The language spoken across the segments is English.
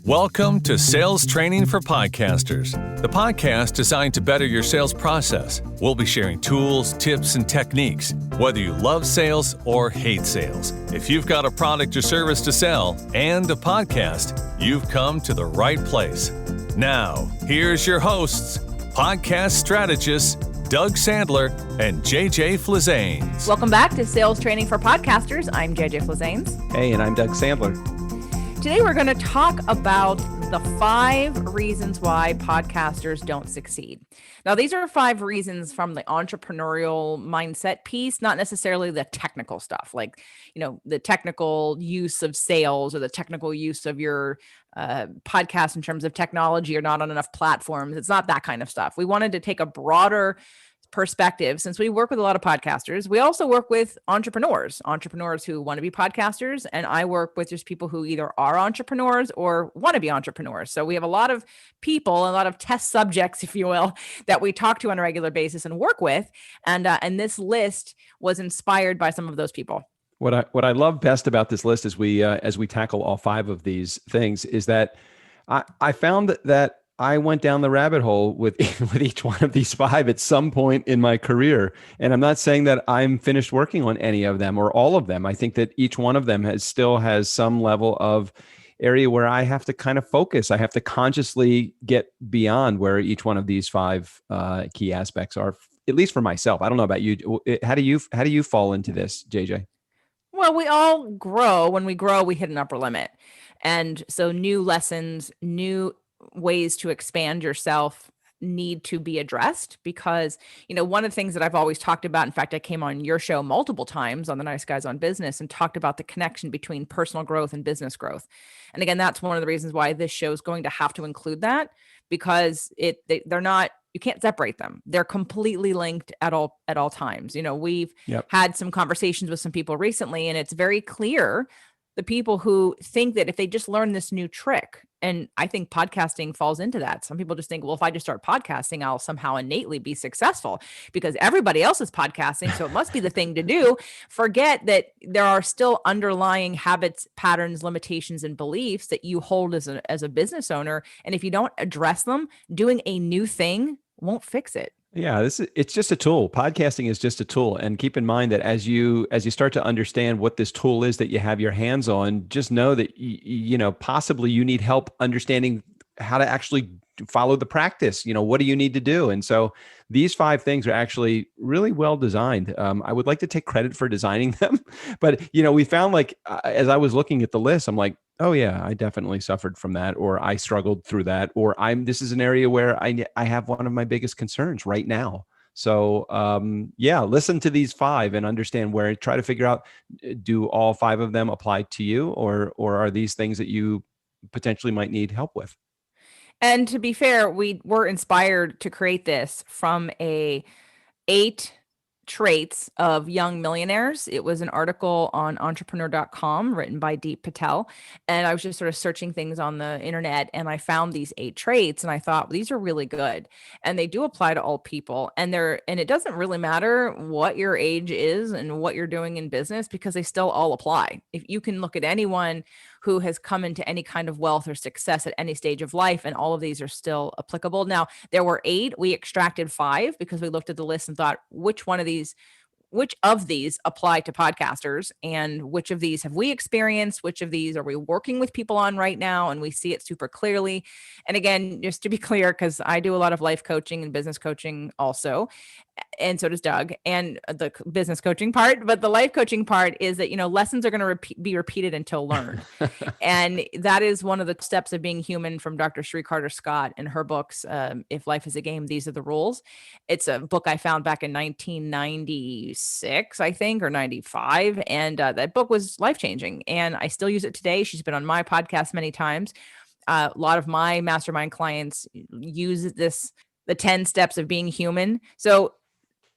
Welcome to Sales Training for Podcasters, the podcast designed to better your sales process. We'll be sharing tools, tips, and techniques, whether you love sales or hate sales. If you've got a product or service to sell and a podcast, you've come to the right place. Now, here's your hosts, podcast strategists, Doug Sandler and JJ Flizanes. Welcome back to Sales Training for Podcasters. I'm JJ Flizanes. Hey, and I'm Doug Sandler. Today we're going to talk about the 5 reasons why podcasters don't succeed. Now, these are 5 reasons from the entrepreneurial mindset piece, not necessarily the technical stuff, like, the technical use of sales or the technical use of your podcast in terms of technology or not on enough platforms. It's not that kind of stuff. We wanted to take a broader perspective. Since we work with a lot of podcasters, we also work with entrepreneurs who want to be podcasters. And I work with just people who either are entrepreneurs or want to be entrepreneurs. So we have a lot of people, a lot of test subjects, if you will, that we talk to on a regular basis and work with. And this list was inspired by some of those people. What I love best about this list as we tackle all 5 of these things is that I found that I went down the rabbit hole with each one of these 5 at some point in my career. And I'm not saying that I'm finished working on any of them or all of them. I think that each one of them still has some level of area where I have to kind of focus. I have to consciously get beyond where each one of these 5 key aspects are, at least for myself. I don't know about you. How do you fall into this, JJ? Well, we all grow. When we grow, we hit an upper limit. And so new lessons, new ways to expand yourself need to be addressed because, one of the things that I've always talked about, in fact, I came on your show multiple times on the Nice Guys on Business and talked about the connection between personal growth and business growth. And again, that's one of the reasons why this show is going to have to include that, because they're not, you can't separate them. They're completely linked at all times. We've had some conversations with some people recently, and it's very clear the people who think that if they just learn this new trick, and I think podcasting falls into that. Some people just think, well, if I just start podcasting, I'll somehow innately be successful because everybody else is podcasting, so it must be the thing to do. Forget that there are still underlying habits, patterns, limitations, and beliefs that you hold as a business owner. And if you don't address them, doing a new thing won't fix it. Yeah, it's just a tool. Podcasting is just a tool. And keep in mind that as you start to understand what this tool is that you have your hands on, just know that possibly you need help understanding how to actually follow the practice. What do you need to do? And so these 5 things are actually really well designed. I would like to take credit for designing them, but we found as I was looking at the list, I'm like, oh yeah, I definitely suffered from that, or I struggled through that, or this is an area where I have one of my biggest concerns right now. So listen to these 5 and understand where, try to figure out, do all 5 of them apply to you, or are these things that you potentially might need help with? And to be fair, we were inspired to create this from 8 traits of young millionaires. It was an article on entrepreneur.com written by Deep Patel. And I was just sort of searching things on the internet, and I found these 8 traits, and I thought, these are really good. And they do apply to all people. And it doesn't really matter what your age is and what you're doing in business, because they still all apply. If you can look at anyone who has come into any kind of wealth or success at any stage of life, and all of these are still applicable. Now, there were 8, we extracted 5 because we looked at the list and thought, which of these apply to podcasters, and which of these have we experienced? Which of these are we working with people on right now? And we see it super clearly. And again, just to be clear, because I do a lot of life coaching and business coaching also, and so does Doug, and the business coaching part. But the life coaching part is that, lessons are going to be repeated until learned. And that is one of the steps of being human from Dr. Sri Carter Scott in her books, If Life is a Game, These Are the Rules. It's a book I found back in 1996, I think, or 95. And that book was life-changing. And I still use it today. She's been on my podcast many times. A lot of my mastermind clients use the 10 steps of being human. So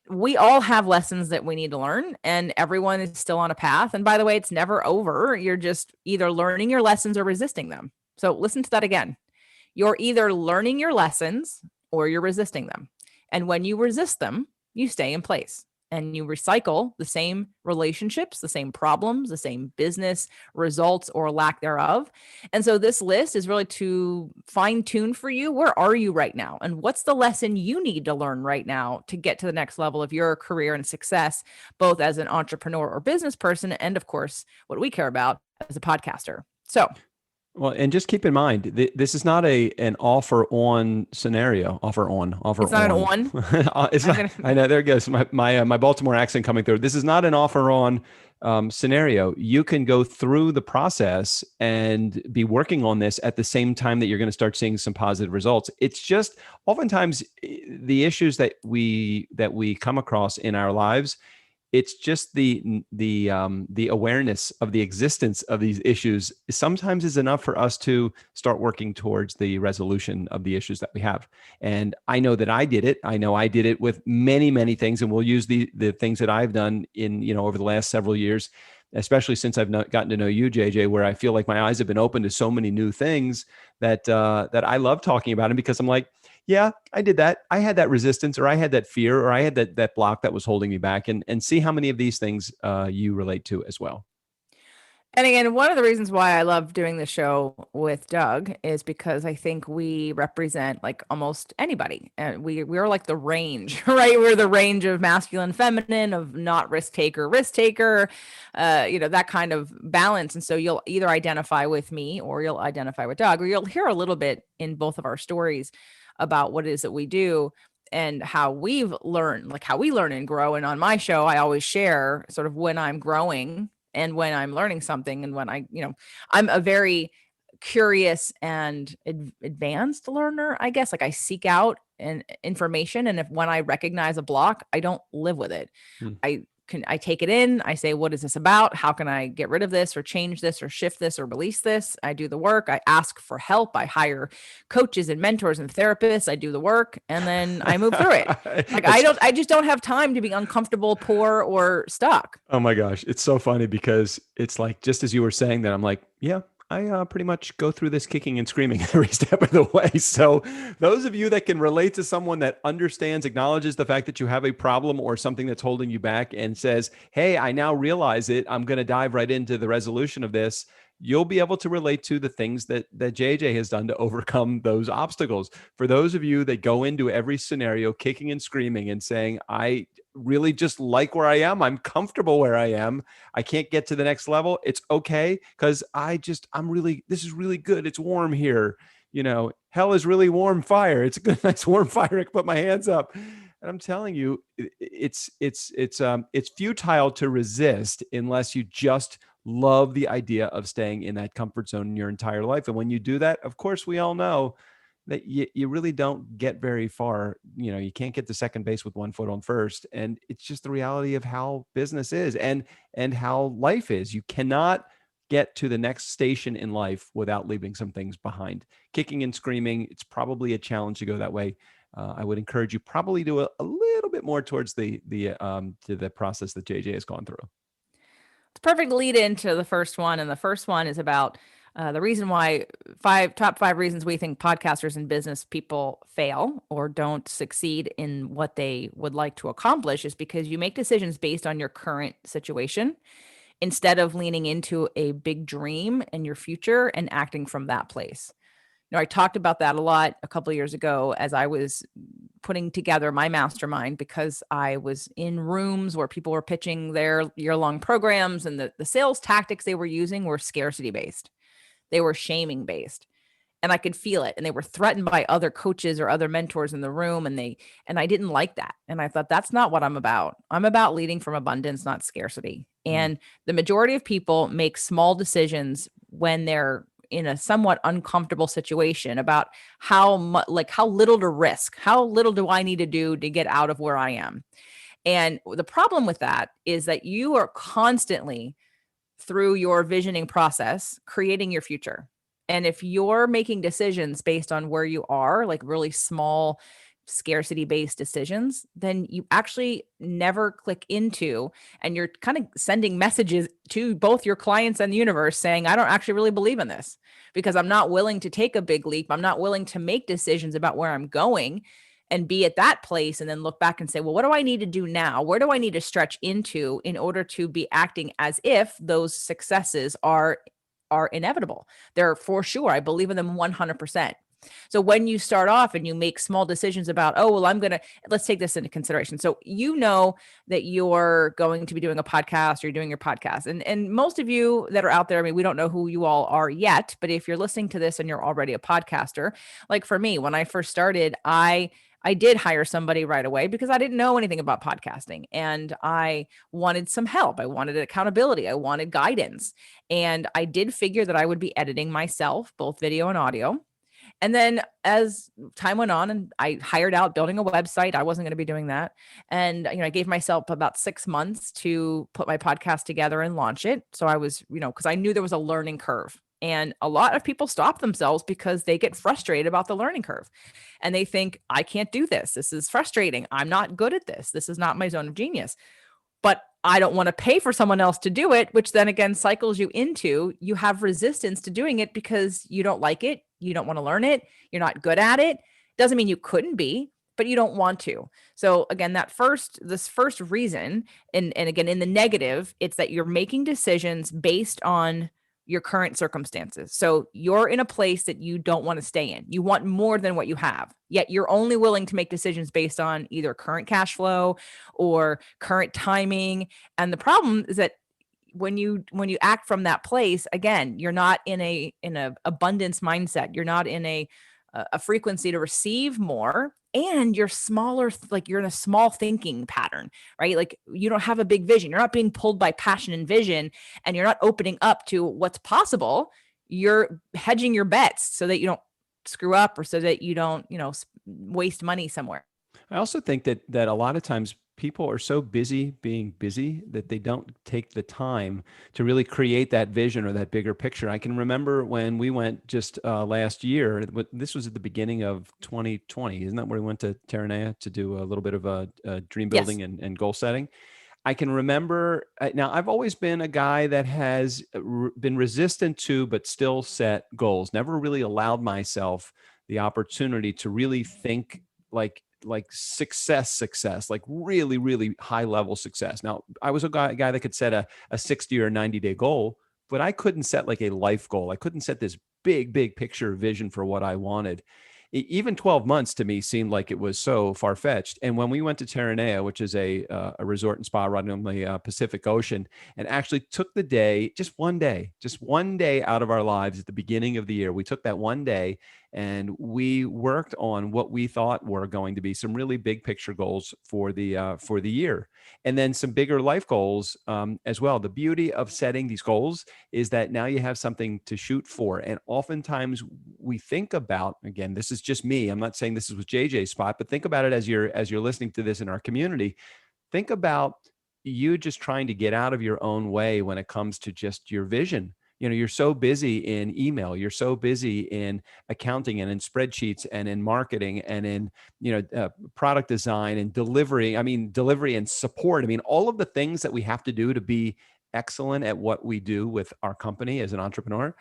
we all have lessons that we need to learn, and everyone is still on a path. And by the way, it's never over. You're just either learning your lessons or resisting them. So listen to that again. You're either learning your lessons or you're resisting them. And when you resist them, you stay in place. and you recycle the same relationships, the same problems, the same business results or lack thereof. And so this list is really to fine tune for you. Where are you right now? And what's the lesson you need to learn right now to get to the next level of your career and success, both as an entrepreneur or business person, and of course, what we care about as a podcaster. So, well, and just keep in mind, this is not an offer on scenario. Offer on. It's not an on. It's not. I know. There it goes. My Baltimore accent coming through. This is not an offer on scenario. You can go through the process and be working on this at the same time that you're going to start seeing some positive results. It's just oftentimes the issues that we come across in our lives. It's just the awareness of the existence of these issues sometimes is enough for us to start working towards the resolution of the issues that we have. And I know that I did it. I know I did it with many, many things, and we'll use the things that I've done in, over the last several years, especially since I've gotten to know you, JJ, where I feel like my eyes have been open to so many new things that I love talking about them, because I'm like, yeah, I did that. I had that resistance, or I had that fear, or I had that block that was holding me back, and see how many of these things you relate to as well. And again, one of the reasons why I love doing the show with Doug is because I think we represent like almost anybody. And we're like the range, right? We're the range of masculine, feminine, of not risk taker, that kind of balance. And so you'll either identify with me, or you'll identify with Doug, or you'll hear a little bit in both of our stories about what it is that we do and how we've learned, like how we learn and grow. And on my show, I always share sort of when I'm growing and when I'm learning something, and when I'm a very curious and advanced learner, I guess. Like I seek out information, and when I recognize a block, I don't live with it. I take it in. I say, what is this about? How can I get rid of this, or change this, or shift this, or release this? I do the work. I ask for help. I hire coaches and mentors and therapists. I do the work, and then I move through it. Like I just don't have time to be uncomfortable, poor, or stuck. Oh my gosh. It's so funny, because it's like, just as you were saying that, I'm like, yeah, I pretty much go through this kicking and screaming every step of the way. So those of you that can relate to someone that understands, acknowledges the fact that you have a problem or something that's holding you back, and says, hey, I now realize it, I'm going to dive right into the resolution of this, you'll be able to relate to the things that JJ has done to overcome those obstacles. For those of you that go into every scenario kicking and screaming and saying, I really just like where I am, I'm comfortable where I am, I can't get to the next level, it's okay, because this is really good, it's warm here, hell is really warm fire, it's a good, nice warm fire, I can put my hands up. And I'm telling you, it's futile to resist unless you just love the idea of staying in that comfort zone your entire life. And when you do that, of course, we all know that you really don't get very far. You can't get to second base with one foot on first. And it's just the reality of how business is and how life is. You cannot get to the next station in life without leaving some things behind. Kicking and screaming, it's probably a challenge to go that way. I would encourage you probably do a little bit more towards the process that JJ has gone through. It's perfect lead into the first one. And the first one is about the reason why top five reasons we think podcasters and business people fail or don't succeed in what they would like to accomplish is because you make decisions based on your current situation instead of leaning into a big dream and your future and acting from that place. I talked about that a lot a couple of years ago as I was putting together my mastermind, because I was in rooms where people were pitching their year-long programs, and the sales tactics they were using were scarcity-based. They were shaming based, and I could feel it. And they were threatened by other coaches or other mentors in the room. And I didn't like that. And I thought, that's not what I'm about. I'm about leading from abundance, not scarcity. And the majority of people make small decisions when they're in a somewhat uncomfortable situation about how little to risk, how little do I need to do to get out of where I am. And the problem with that is that you are constantly, through your visioning process, creating your future. And if you're making decisions based on where you are, like really small scarcity-based decisions, then you actually never click into, and you're kind of sending messages to both your clients and the universe saying, I don't actually really believe in this because I'm not willing to take a big leap. I'm not willing to make decisions about where I'm going. and be at that place and then look back and say, well, what do I need to do now? Where do I need to stretch into in order to be acting as if those successes are inevitable? They're for sure. I believe in them 100%. So when you start off and you make small decisions about, oh, well, let's take this into consideration. So you know that you're going to be doing a podcast or you're doing your podcast. And most of you that are out there, I mean, we don't know who you all are yet, but if you're listening to this and you're already a podcaster, like for me, when I first started, I did hire somebody right away because I didn't know anything about podcasting and I wanted some help. I wanted accountability. I wanted guidance. And I did figure that I would be editing myself, both video and audio. And then as time went on and I hired out building a website, I wasn't going to be doing that. And, I gave myself about 6 months to put my podcast together and launch it. So I was, because I knew there was a learning curve. And a lot of people stop themselves because they get frustrated about the learning curve. And they think, I can't do this. This is frustrating. I'm not good at this. This is not my zone of genius. But I don't want to pay for someone else to do it, which then again cycles you into, you have resistance to doing it because you don't like it. You don't want to learn it. You're not good at it. Doesn't mean you couldn't be, but you don't want to. So again, this first reason, and again, in the negative, it's that you're making decisions based on your current circumstances. So you're in a place that you don't want to stay in. You want more than what you have, yet you're only willing to make decisions based on either current cash flow or current timing. And the problem is that when you act from that place, again, you're not in a abundance mindset. You're not in a frequency to receive more, and you're smaller, like you're in a small thinking pattern, right? Like you don't have a big vision. You're not being pulled by passion and vision, and you're not opening up to what's possible. You're hedging your bets so that you don't screw up or so that you don't, waste money somewhere. I also think that a lot of times people are so busy being busy that they don't take the time to really create that vision or that bigger picture. I can remember when we went just last year, this was at the beginning of 2020, isn't that where we went to Terranea to do a little bit of a dream building and goal setting? I can remember, now I've always been a guy that has been resistant to, but still set goals, never really allowed myself the opportunity to really think like success, like really, really high level success. Now, I was a guy that could set a 60 or 90-day goal, but I couldn't set like a life goal. I couldn't set this big picture vision for what I wanted. Even 12 months to me seemed like it was so far-fetched. And when we went to Terranea, which is a resort and spa right on the Pacific Ocean, and actually took the day, just one day out of our lives at the beginning of the year, we took that one day and we worked on what we thought were going to be some really big picture goals for the year, and then some bigger life goals as well. The beauty of setting these goals is that now you have something to shoot for. And oftentimes we think about, again, this is just me, I'm not saying this is with JJ's spot, but think about it as you're listening to this in our community. Think about you just trying to get out of your own way when it comes to just your vision. You're so busy in email, you're so busy in accounting and in spreadsheets and in marketing and in, product design and delivery and support. All of the things that we have to do to be excellent at what we do with our company as an entrepreneur,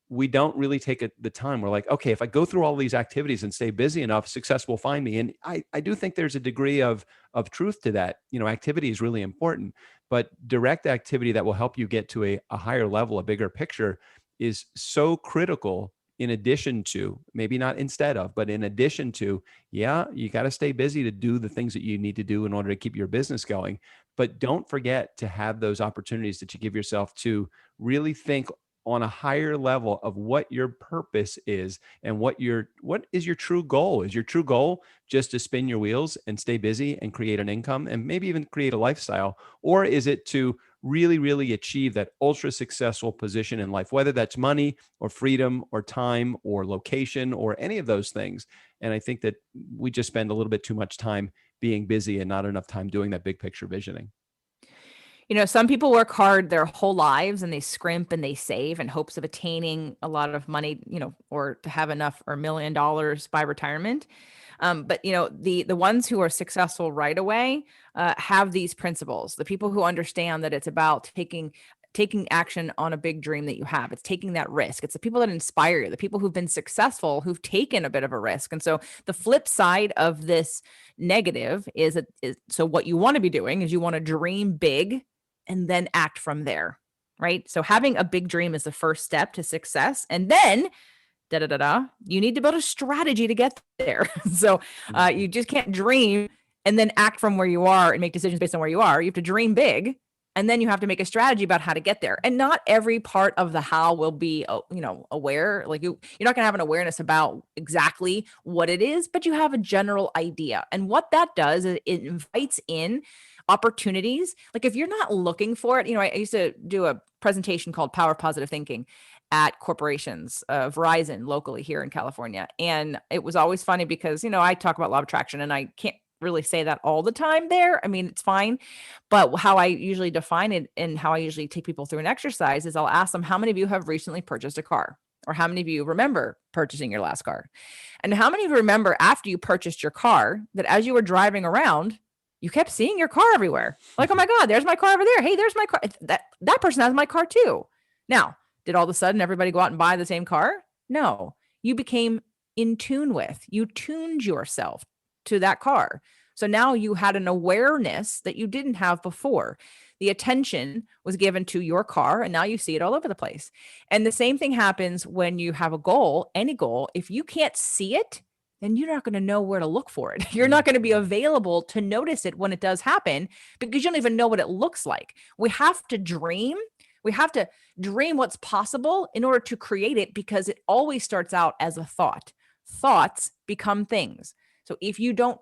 we don't really take the time. We're like, okay, if I go through all these activities and stay busy enough, success will find me. And I do think there's a degree of truth to that. Activity is really important, but direct activity that will help you get to a higher level, a bigger picture, is so critical. In addition to, maybe not instead of, but in addition to, you got to stay busy to do the things that you need to do in order to keep your business going. But don't forget to have those opportunities that you give yourself to really think on a higher level of what your purpose is and what is your true goal. Is your true goal just to spin your wheels and stay busy and create an income and maybe even create a lifestyle? Or is it to really, really achieve that ultra successful position in life, whether that's money or freedom or time or location or any of those things? And I think that we just spend a little bit too much time being busy and not enough time doing that big picture visioning. Some people work hard their whole lives and they scrimp and they save in hopes of attaining a lot of money, or to have enough or $1 million by retirement. But the ones who are successful right away have these principles. The people who understand that it's about taking taking action on a big dream that you have. It's taking that risk. It's the people that inspire you, the people who've been successful, who've taken a bit of a risk. And so the flip side of this negative is so what you want to be doing is you want to dream big and then act from there, right? So having a big dream is the first step to success. And then you need to build a strategy to get there. So you just can't dream and then act from where you are and make decisions based on where you are. You have to dream big, and then you have to make a strategy about how to get there. And not every part of the how will be, aware. Like you're not going to have an awareness about exactly what it is, but you have a general idea. And what that does is it invites in opportunities. Like if you're not looking for it, I used to do a presentation called Power of Positive Thinking at corporations, Verizon locally here in California. And it was always funny because, I talk about law of attraction and I can't really say that all the time there. I mean, it's fine. But how I usually define it and how I usually take people through an exercise is I'll ask them, how many of you have recently purchased a car? Or how many of you remember purchasing your last car? And how many of you remember after you purchased your car that as you were driving around, you kept seeing your car everywhere? Like, oh my God, there's my car over there. Hey, there's my car. That person has my car too. Now, did all of a sudden everybody go out and buy the same car? No, you became in tune with, you tuned yourself to that car. So now you had an awareness that you didn't have before. The attention was given to your car, and now you see it all over the place. And the same thing happens when you have a goal, any goal. If you can't see it, then you're not going to know where to look for it. You're not going to be available to notice it when it does happen because you don't even know what it looks like. We have to dream. We have to dream what's possible in order to create it, because it always starts out as a thought. Thoughts become things. So if you don't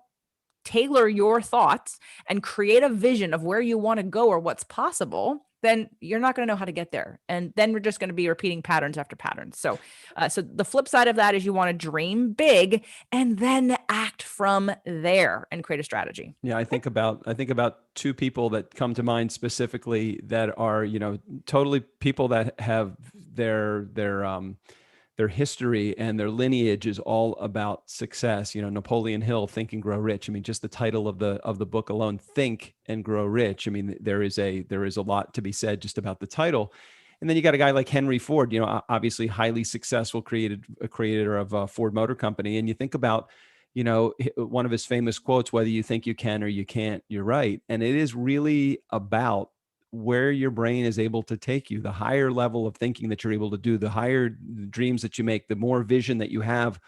tailor your thoughts and create a vision of where you want to go or what's possible, then you're not going to know how to get there. And then we're just going to be repeating patterns after patterns. So the flip side of that is you want to dream big and then act from there and create a strategy. Yeah, I think about two people that come to mind specifically that are, totally people that have their history and their lineage is all about success. Napoleon Hill, Think and Grow Rich. I mean, just the title of the book alone, Think and Grow Rich. I mean, there is a lot to be said just about the title. And then you got a guy like Henry Ford, obviously highly successful, creator of Ford Motor Company. And you think about, one of his famous quotes, whether you think you can or you can't, you're right. And it is really about where your brain is able to take you. The higher level of thinking that you're able to do, the higher dreams that you make, the more vision that you have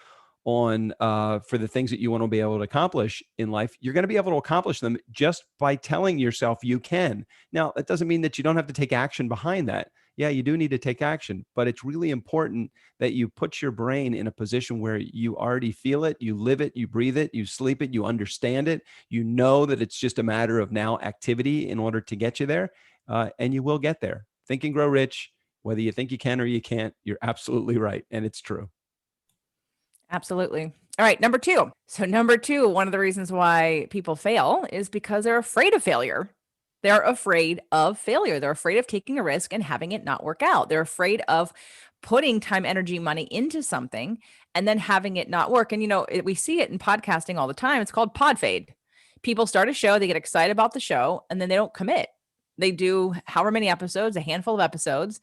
on for the things that you want to be able to accomplish in life, you're going to be able to accomplish them just by telling yourself you can. Now, that doesn't mean that you don't have to take action behind that. Yeah, you do need to take action, but it's really important that you put your brain in a position where you already feel it, you live it, you breathe it, you sleep it, you understand it, you know that it's just a matter of now activity in order to get you there. And you will get there. Think and Grow Rich, whether you think you can or you can't, you're absolutely right. And it's true. Absolutely. All right. Number two. So number two, one of the reasons why people fail is because they're afraid of failure. They're afraid of failure. They're afraid of taking a risk and having it not work out. They're afraid of putting time, energy, money into something and then having it not work. And, we see it in podcasting all the time. It's called pod fade. People start a show, they get excited about the show, and then they don't commit. They do however many episodes, a handful of episodes.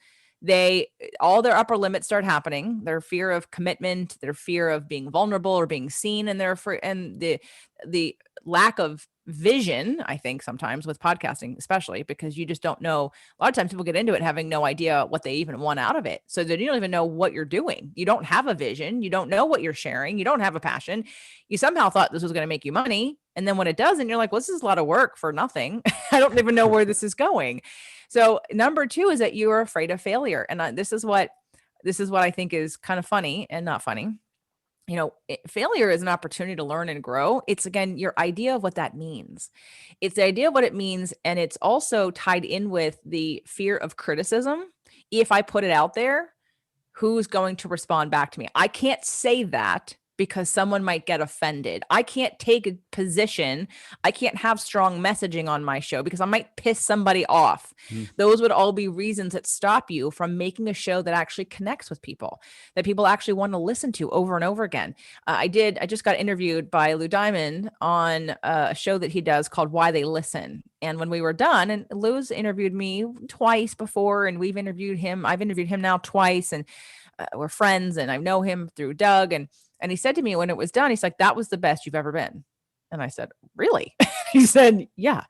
All their upper limits start happening. Their fear of commitment, their fear of being vulnerable or being seen, and the lack of vision, I think sometimes with podcasting, especially because you just don't know. A lot of times people get into it having no idea what they even want out of it. So that you don't even know what you're doing. You don't have a vision. You don't know what you're sharing. You don't have a passion. You somehow thought this was going to make you money. And then when it doesn't, you're like, well, this is a lot of work for nothing. I don't even know where this is going. So number two is that you are afraid of failure. And this is what I think is kind of funny and not funny. Failure is an opportunity to learn and grow. It's, again, your idea of what that means. It's the idea of what it means. And it's also tied in with the fear of criticism. If I put it out there, who's going to respond back to me? I can't say that because someone might get offended. I can't take a position. I can't have strong messaging on my show because I might piss somebody off. Those would all be reasons that stop you from making a show that actually connects with people, that people actually want to listen to over and over again. I just got interviewed by Lou Diamond on a show that he does called Why They Listen. And when we were done, and Lou's interviewed me twice before, and I've interviewed him now twice, and we're friends, and I know him through Doug. And he said to me when it was done, he's like, "That was the best you've ever been." And I said, "Really?" He said, "Yeah."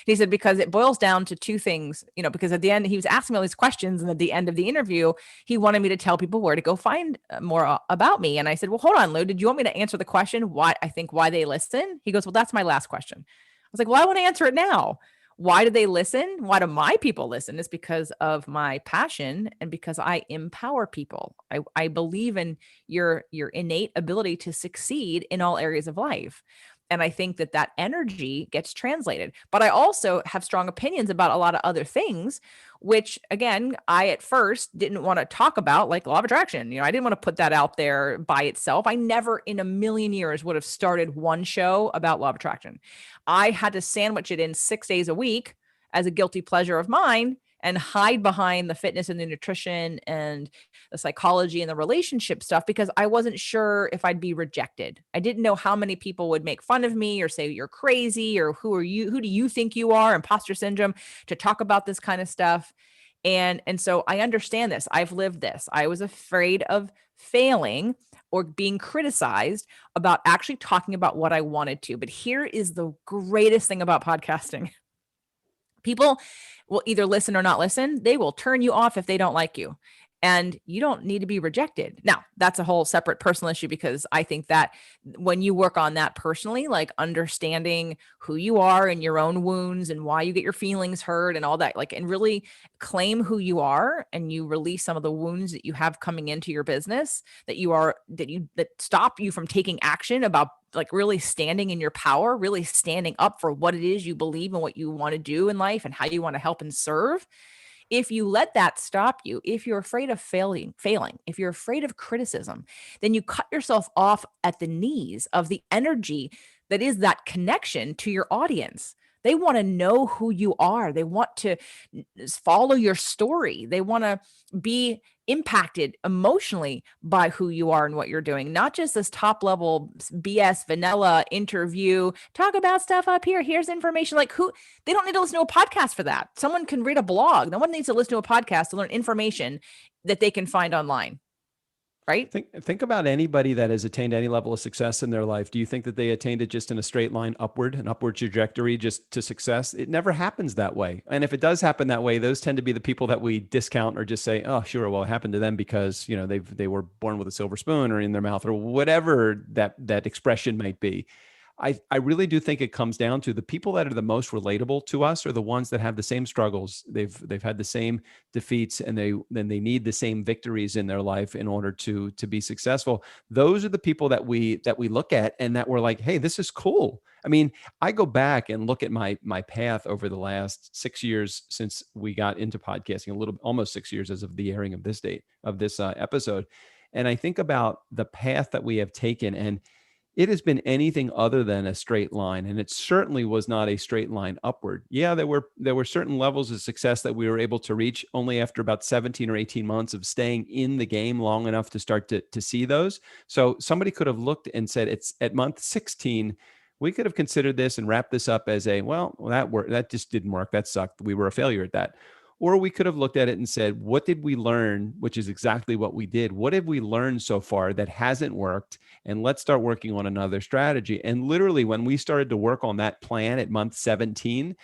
He said, because it boils down to two things, because at the end, he was asking me all these questions. And at the end of the interview, he wanted me to tell people where to go find more about me. And I said, "Well, hold on, Lou, did you want me to answer the question, why they listen?" He goes, "Well, that's my last question." I was like, "Well, I want to answer it now. Why do they listen? Why do my people listen?" It's because of my passion and because I empower people. I believe in your innate ability to succeed in all areas of life. And I think that energy gets translated. But I also have strong opinions about a lot of other things, which again, I at first didn't want to talk about, like law of attraction. I didn't want to put that out there by itself. I never in a million years would have started one show about law of attraction. I had to sandwich it in 6 days a week as a guilty pleasure of mine and hide behind the fitness and the nutrition and the psychology and the relationship stuff because I wasn't sure if I'd be rejected. I didn't know how many people would make fun of me or say you're crazy or who do you think you are, imposter syndrome, to talk about this kind of stuff. And so I understand this. I've lived this. I was afraid of failing or being criticized about actually talking about what I wanted to. But here is the greatest thing about podcasting. People will either listen or not listen. They will turn you off if they don't like you. And you don't need to be rejected. Now, that's a whole separate personal issue because I think that when you work on that personally, like understanding who you are and your own wounds and why you get your feelings hurt and all that, and really claim who you are and you release some of the wounds that you have coming into your business that stop you from taking action about really standing in your power, really standing up for what it is you believe and what you want to do in life and how you want to help and serve. If you let that stop you, if you're afraid of failing, if you're afraid of criticism, then you cut yourself off at the knees of the energy that is that connection to your audience. They want to know who you are. They want to follow your story. They want to be impacted emotionally by who you are and what you're doing, not just this top level BS vanilla interview, talk about stuff up here. Here's information. They don't need to listen to a podcast for that. Someone can read a blog. No one needs to listen to a podcast to learn information that they can find online. Right? Think about anybody that has attained any level of success in their life. Do you think that they attained it just in a straight line upward, an upward trajectory just to success? It never happens that way. And if it does happen that way, those tend to be the people that we discount or just say, "Oh, sure, well, it happened to them because, they were born with a silver spoon or in their mouth," or whatever that expression might be. I really do think it comes down to the people that are the most relatable to us are the ones that have the same struggles. They've had the same defeats and they need the same victories in their life in order to be successful. Those are the people that we look at and that we're like, "Hey, this is cool." I mean, I go back and look at my path over the last 6 years since we got into podcasting, almost 6 years as of the airing of this episode. And I think about the path that we have taken, and it has been anything other than a straight line. And it certainly was not a straight line upward. Yeah, there were certain levels of success that we were able to reach only after about 17 or 18 months of staying in the game long enough to start to see those. So somebody could have looked and said, it's at month 16, we could have considered this and wrapped this up as that just didn't work. That sucked. We were a failure at that. Or we could have looked at it and said, what did we learn? Which is exactly what we did. What have we learned so far that hasn't worked? And let's start working on another strategy. And literally, when we started to work on that plan at month 17,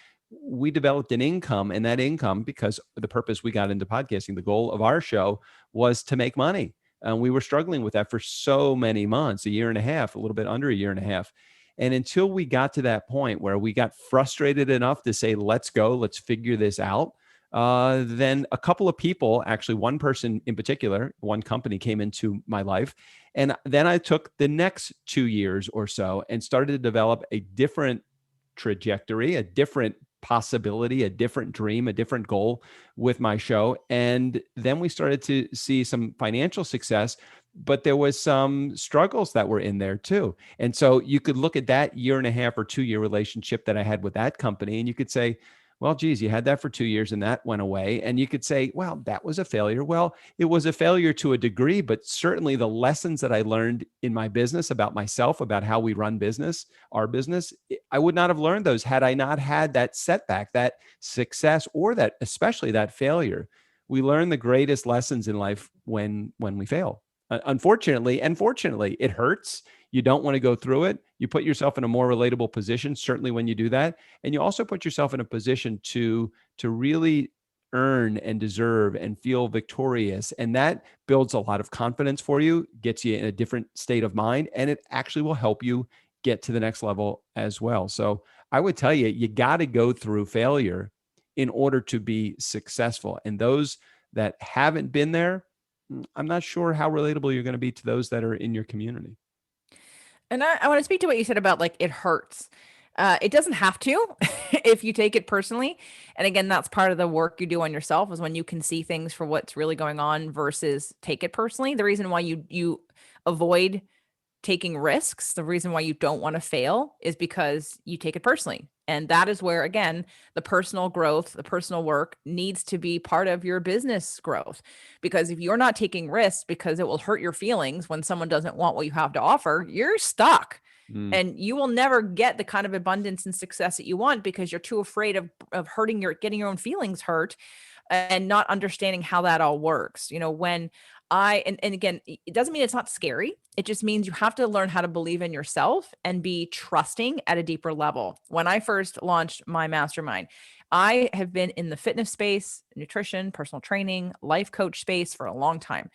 we developed an income. And that income, because the purpose we got into podcasting, the goal of our show was to make money. And we were struggling with that for so many months, a year and a half, a little bit under a year and a half. And until we got to that point where we got frustrated enough to say, let's go, let's figure this out. Then a couple of people, actually one person in particular, one company came into my life. And then I took the next 2 years or so and started to develop a different trajectory, a different possibility, a different dream, a different goal with my show. And then we started to see some financial success, but there was some struggles that were in there too. And so you could look at that 1.5 or 2 year relationship that I had with that company, and you could say, well, geez, you had that for 2 years and that went away. And you could say, well, that was a failure. Well, it was a failure to a degree, but certainly the lessons that I learned in my business about myself, about how we run business, our business, I would not have learned those had I not had that setback, that success, or that, especially that failure. We learn the greatest lessons in life when we fail. Unfortunately, and fortunately, it hurts. You don't want to go through it. You put yourself in a more relatable position, certainly when you do that. And you also put yourself in a position to really earn and deserve and feel victorious. And that builds a lot of confidence for you, gets you in a different state of mind, and it actually will help you get to the next level as well. So I would tell you, you got to go through failure in order to be successful. And those that haven't been there, I'm not sure how relatable you're going to be to those that are in your community. And I want to speak to what you said about like it hurts. It doesn't have to if you take it personally. And again, that's part of the work you do on yourself is when you can see things for what's really going on versus take it personally. The reason why you avoid taking risks, the reason why you don't want to fail is because you take it personally. And that is where, again, the personal growth, the personal work needs to be part of your business growth. Because if you're not taking risks because it will hurt your feelings when someone doesn't want what you have to offer, you're stuck. And you will never get the kind of abundance and success that you want because you're too afraid of getting your own feelings hurt and not understanding how that all works. You know, when and again, it doesn't mean it's not scary. It just means you have to learn how to believe in yourself and be trusting at a deeper level. When I first launched my mastermind, I have been in the fitness space, nutrition, personal training, life coach space for a long time.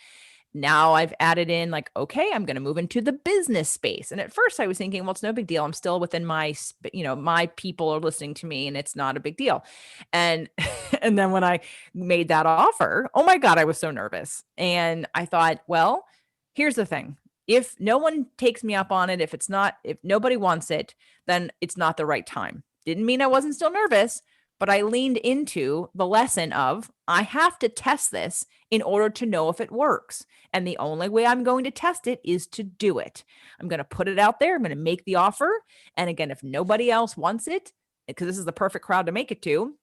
Now I've added in like, okay, I'm going to move into the business space. And at first I was thinking, well, it's no big deal. I'm still within my people are listening to me and it's not a big deal. And, and then when I made that offer, oh my God, I was so nervous. And I thought, well, here's the thing. If no one takes me up on it, if nobody wants it, then it's not the right time. Didn't mean I wasn't still nervous, but I leaned into the lesson of I have to test this in order to know if it works. And the only way I'm going to test it is to do it. I'm going to put it out there. I'm going to make the offer. And again, if nobody else wants it, because this is the perfect crowd to make it to,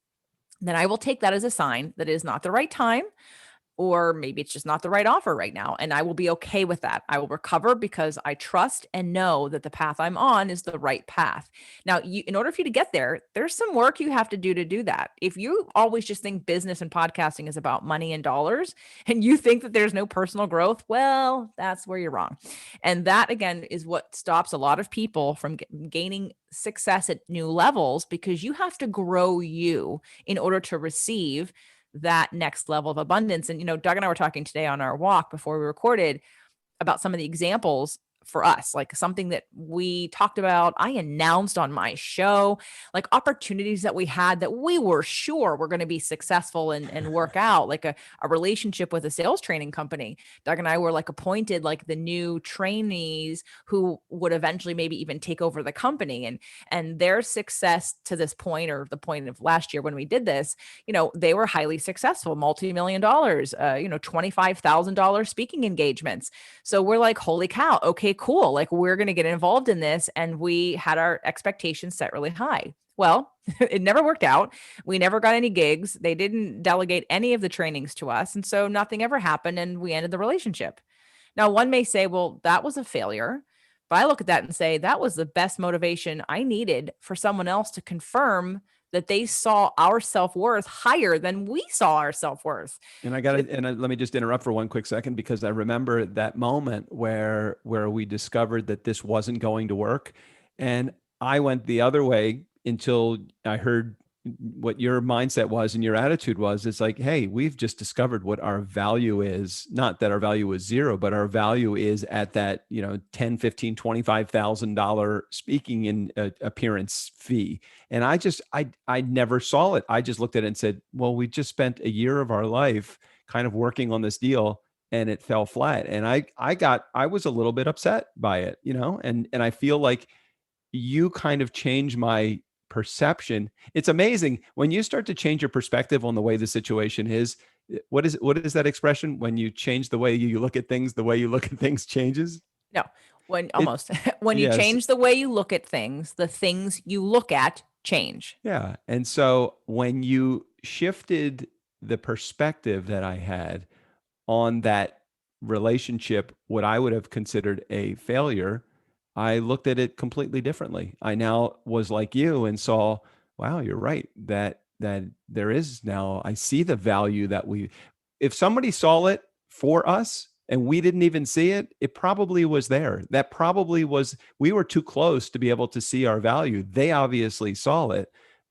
then I will take that as a sign that it is not the right time. Or maybe it's just not the right offer right now. And I will be okay with that. I will recover because I trust and know that the path I'm on is the right path. Now, in order for you to get there, there's some work you have to do that. If you always just think business and podcasting is about money and dollars, and you think that there's no personal growth, well, that's where you're wrong. And that, again, is what stops a lot of people from gaining success at new levels, because you have to grow you in order to receive that next level of abundance. And, Doug and I were talking today on our walk before we recorded about some of the examples for us, like something that we talked about, I announced on my show, like opportunities that we had that we were sure were going to be successful and work out, like a relationship with a sales training company. Doug and I were like appointed like the new trainees who would eventually maybe even take over the company, and their success to this point, or the point of last year when we did this, they were highly successful, multi-million dollars, $25,000 speaking engagements. So we're like, holy cow. Okay, cool. Like we're going to get involved in this. And we had our expectations set really high. Well, it never worked out. We never got any gigs. They didn't delegate any of the trainings to us. And so nothing ever happened and we ended the relationship. Now, one may say, well, that was a failure. But I look at that and say, that was the best motivation I needed for someone else to confirm that they saw our self-worth higher than we saw our self-worth. And let me just interrupt for one quick second, because I remember that moment where we discovered that this wasn't going to work. And I went the other way until I heard what your mindset was and your attitude was. It's like, hey, we've just discovered what our value is. Not that our value is zero, but our value is at that, $10, $15, $25,000 speaking in appearance fee. And I never saw it. I just looked at it and said, well, we just spent a year of our life kind of working on this deal and it fell flat. And I was a little bit upset by it, and I feel like you kind of changed my perception. It's amazing when you start to change your perspective on the way the situation is. What is that expression? When you change the way you look at things, the way you look at things changes. No, when It, almost when you yes. change the way you look at things, the things you look at change. Yeah. And so when you shifted the perspective that I had on that relationship, what I would have considered a failure, I looked at it completely differently. I now was like you and saw, wow, you're right. That there is now, I see the value that if somebody saw it for us and we didn't even see it, it probably was there. That probably was, we were too close to be able to see our value. They obviously saw it,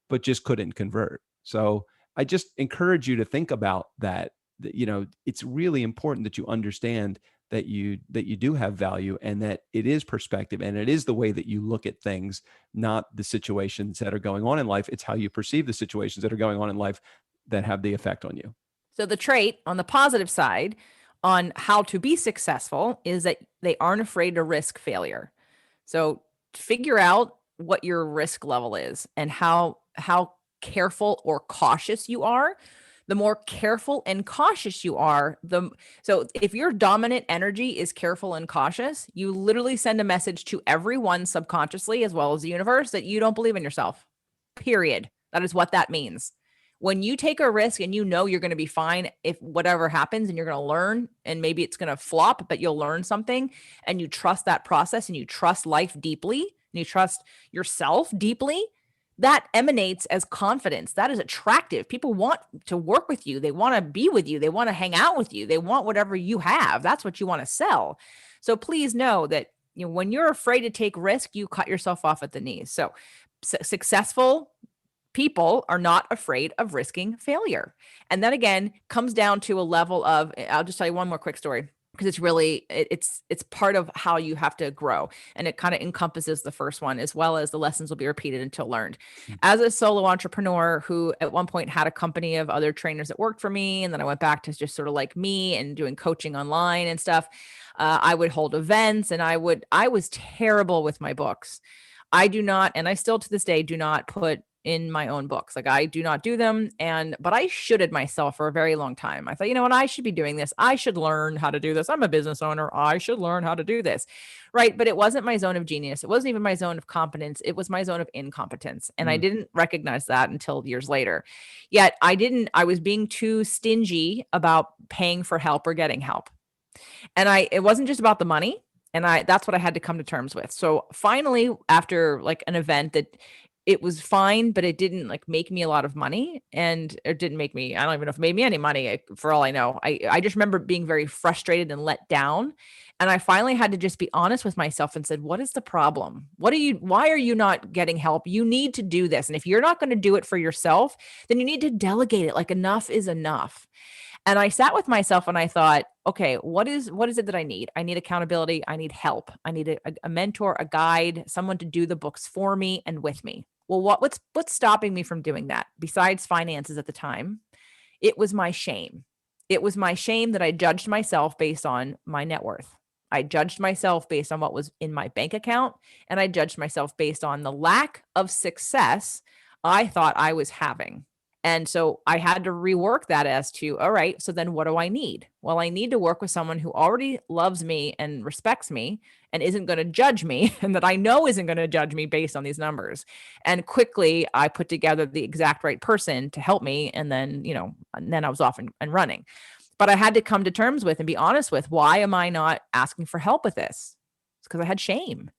but just couldn't convert. So I just encourage you to think about that. It's really important that you understand that you do have value, and that it is perspective, and it is the way that you look at things, not the situations that are going on in life. It's how you perceive the situations that are going on in life that have the effect on you. So the trait on the positive side on how to be successful is that they aren't afraid to risk failure. So figure out what your risk level is and how careful or cautious you are. The more careful and cautious you are, so if your dominant energy is careful and cautious, you literally send a message to everyone subconsciously as well as the universe that you don't believe in yourself. Period. That is what that means. When you take a risk and you're going to be fine if whatever happens, and you're going to learn, and maybe it's going to flop, but you'll learn something, and you trust that process, and you trust life deeply, and you trust yourself deeply, that emanates as confidence. That is attractive. People want to work with you. They want to be with you. They want to hang out with you. They want whatever you have. That's what you want to sell. So please know that when you're afraid to take risk, you cut yourself off at the knees. So successful people are not afraid of risking failure. And that again comes down to a level of, I'll just tell you one more quick story, because it's really, it's part of how you have to grow. And it kind of encompasses the first one, as well as the lessons will be repeated until learned. As a solo entrepreneur who at one point had a company of other trainers that worked for me, and then I went back to just sort of like me and doing coaching online and stuff. I would hold events, and I was terrible with my books. I do not, and I still to this day do not put in my own books. Like I do not do them. But I shoulded myself for a very long time. I thought, you know what? I should be doing this. I should learn how to do this. I'm a business owner. I should learn how to do this. Right. But it wasn't my zone of genius. It wasn't even my zone of competence. It was my zone of incompetence. And I didn't recognize that until years later. Yet I was being too stingy about paying for help or getting help. And it wasn't just about the money. And that's what I had to come to terms with. So finally, after like an event that it was fine, but it didn't like make me a lot of money, and it didn't make me, I don't even know if it made me any money for all I know. I just remember being very frustrated and let down. And I finally had to just be honest with myself and said, what is the problem? Why are you not getting help? You need to do this. And if you're not going to do it for yourself, then you need to delegate it. Like enough is enough. And I sat with myself and I thought, okay, what is it that I need? I need accountability. I need help. I need a mentor, a guide, someone to do the books for me and with me. Well, what's stopping me from doing that besides finances at the time? It was my shame. It was my shame that I judged myself based on my net worth. I judged myself based on what was in my bank account, and I judged myself based on the lack of success I thought I was having. And so I had to rework that as to, all right, so then what do I need? Well, I need to work with someone who already loves me and respects me and isn't going to judge me, and that I know isn't going to judge me based on these numbers. And quickly I put together the exact right person to help me. And then, I was off and running. But I had to come to terms with and be honest with, why am I not asking for help with this? It's because I had shame.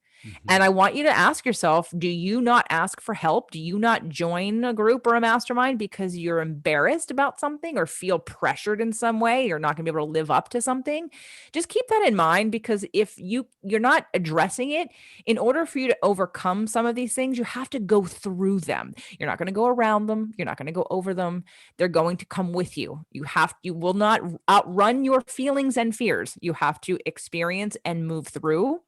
And I want you to ask yourself, do you not ask for help? Do you not join a group or a mastermind because you're embarrassed about something or feel pressured in some way? You're not going to be able to live up to something. Just keep that in mind, because if you're not addressing it, in order for you to overcome some of these things, you have to go through them. You're not going to go around them. You're not going to go over them. They're going to come with you. You will not outrun your feelings and fears. You have to experience and move through,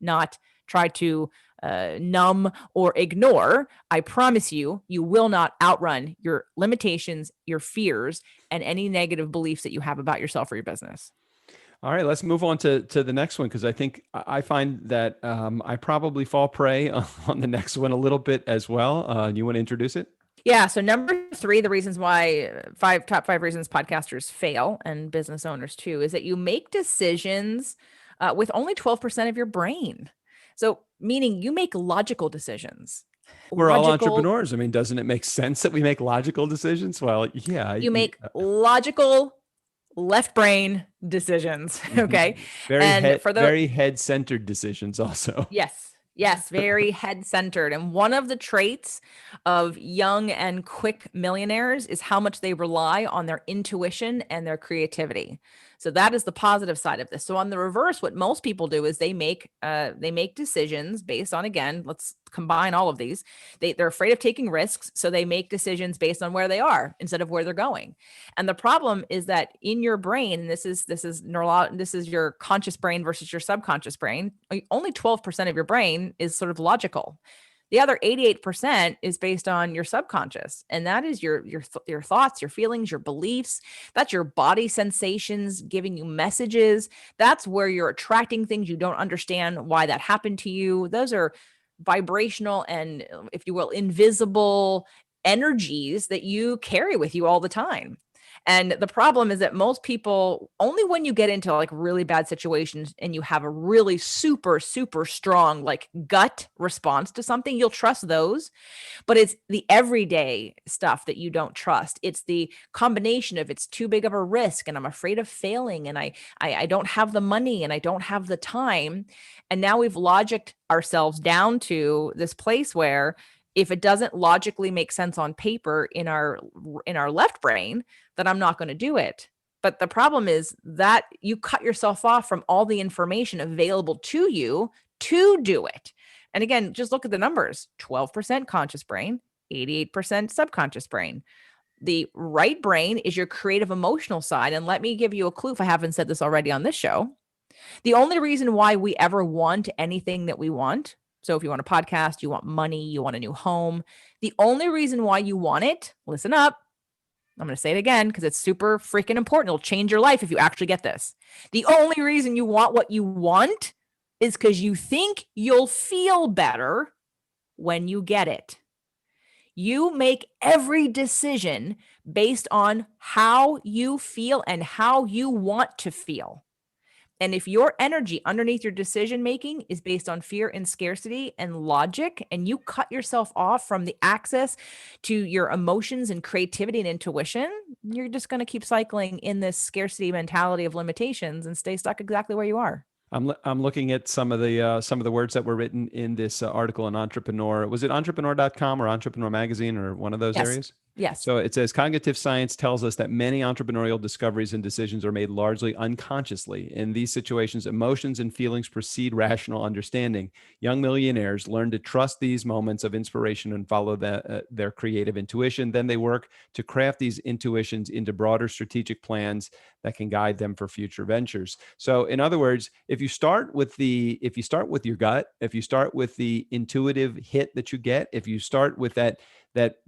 not try to numb or ignore. I promise you, you will not outrun your limitations, your fears, and any negative beliefs that you have about yourself or your business. All right, let's move on to the next one, because I think I find that I probably fall prey on the next one a little bit as well. You want to introduce it? Yeah. So number three, the reasons why top five reasons podcasters fail, and business owners too, is that you make decisions with only 12% of your brain. So meaning you make logical decisions. We're all entrepreneurs. I mean, doesn't it make sense that we make logical decisions? Well, yeah. You make logical left brain decisions. Okay. Very head-centered decisions also. Yes, very head-centered. And one of the traits of young and quick millionaires is how much they rely on their intuition and their creativity. So that is the positive side of this. So on the reverse, what most people do is they make decisions based on, again, let's combine all of these. They're afraid of taking risks, so they make decisions based on where they are instead of where they're going. And the problem is that in your brain, and this is your conscious brain versus your subconscious brain, only 12% of your brain is sort of logical. The other 88% is based on your subconscious, and that is your thoughts, your feelings, your beliefs. That's your body sensations giving you messages. That's where you're attracting things you don't understand why that happened to you. Those are vibrational and, if you will, invisible energies that you carry with you all the time. And the problem is that most people, only when you get into like really bad situations and you have a really super, super strong like gut response to something, you'll trust those. But it's the everyday stuff that you don't trust. It's the combination of it's too big of a risk and I'm afraid of failing and I don't have the money and I don't have the time. And now we've logicked ourselves down to this place where if it doesn't logically make sense on paper in our left brain, then I'm not going to do it. But the problem is that you cut yourself off from all the information available to you to do it. And again, just look at the numbers: 12% conscious brain, 88% subconscious brain. The right brain is your creative emotional side. And let me give you a clue if I haven't said this already on this show. The only reason why we ever want anything that we want, so if you want a podcast, you want money, you want a new home, the only reason why you want it, listen up, I'm going to say it again because it's super freaking important. It'll change your life if you actually get this. The only reason you want what you want is because you think you'll feel better when you get it. You make every decision based on how you feel and how you want to feel. And if your energy underneath your decision making is based on fear and scarcity and logic, and you cut yourself off from the access to your emotions and creativity and intuition, you're just going to keep cycling in this scarcity mentality of limitations and stay stuck exactly where you are. I'm looking at some of the words that were written in this article in Entrepreneur. Was it entrepreneur.com or Entrepreneur Magazine or one of those areas? Yes. So it says cognitive science tells us that many entrepreneurial discoveries and decisions are made largely unconsciously. In these situations, emotions and feelings precede rational understanding. Young millionaires learn to trust these moments of inspiration and follow their creative intuition. Then they work to craft these intuitions into broader strategic plans that can guide them for future ventures. So in other words, if you start with your gut, if you start with the intuitive hit that you get, if you start with that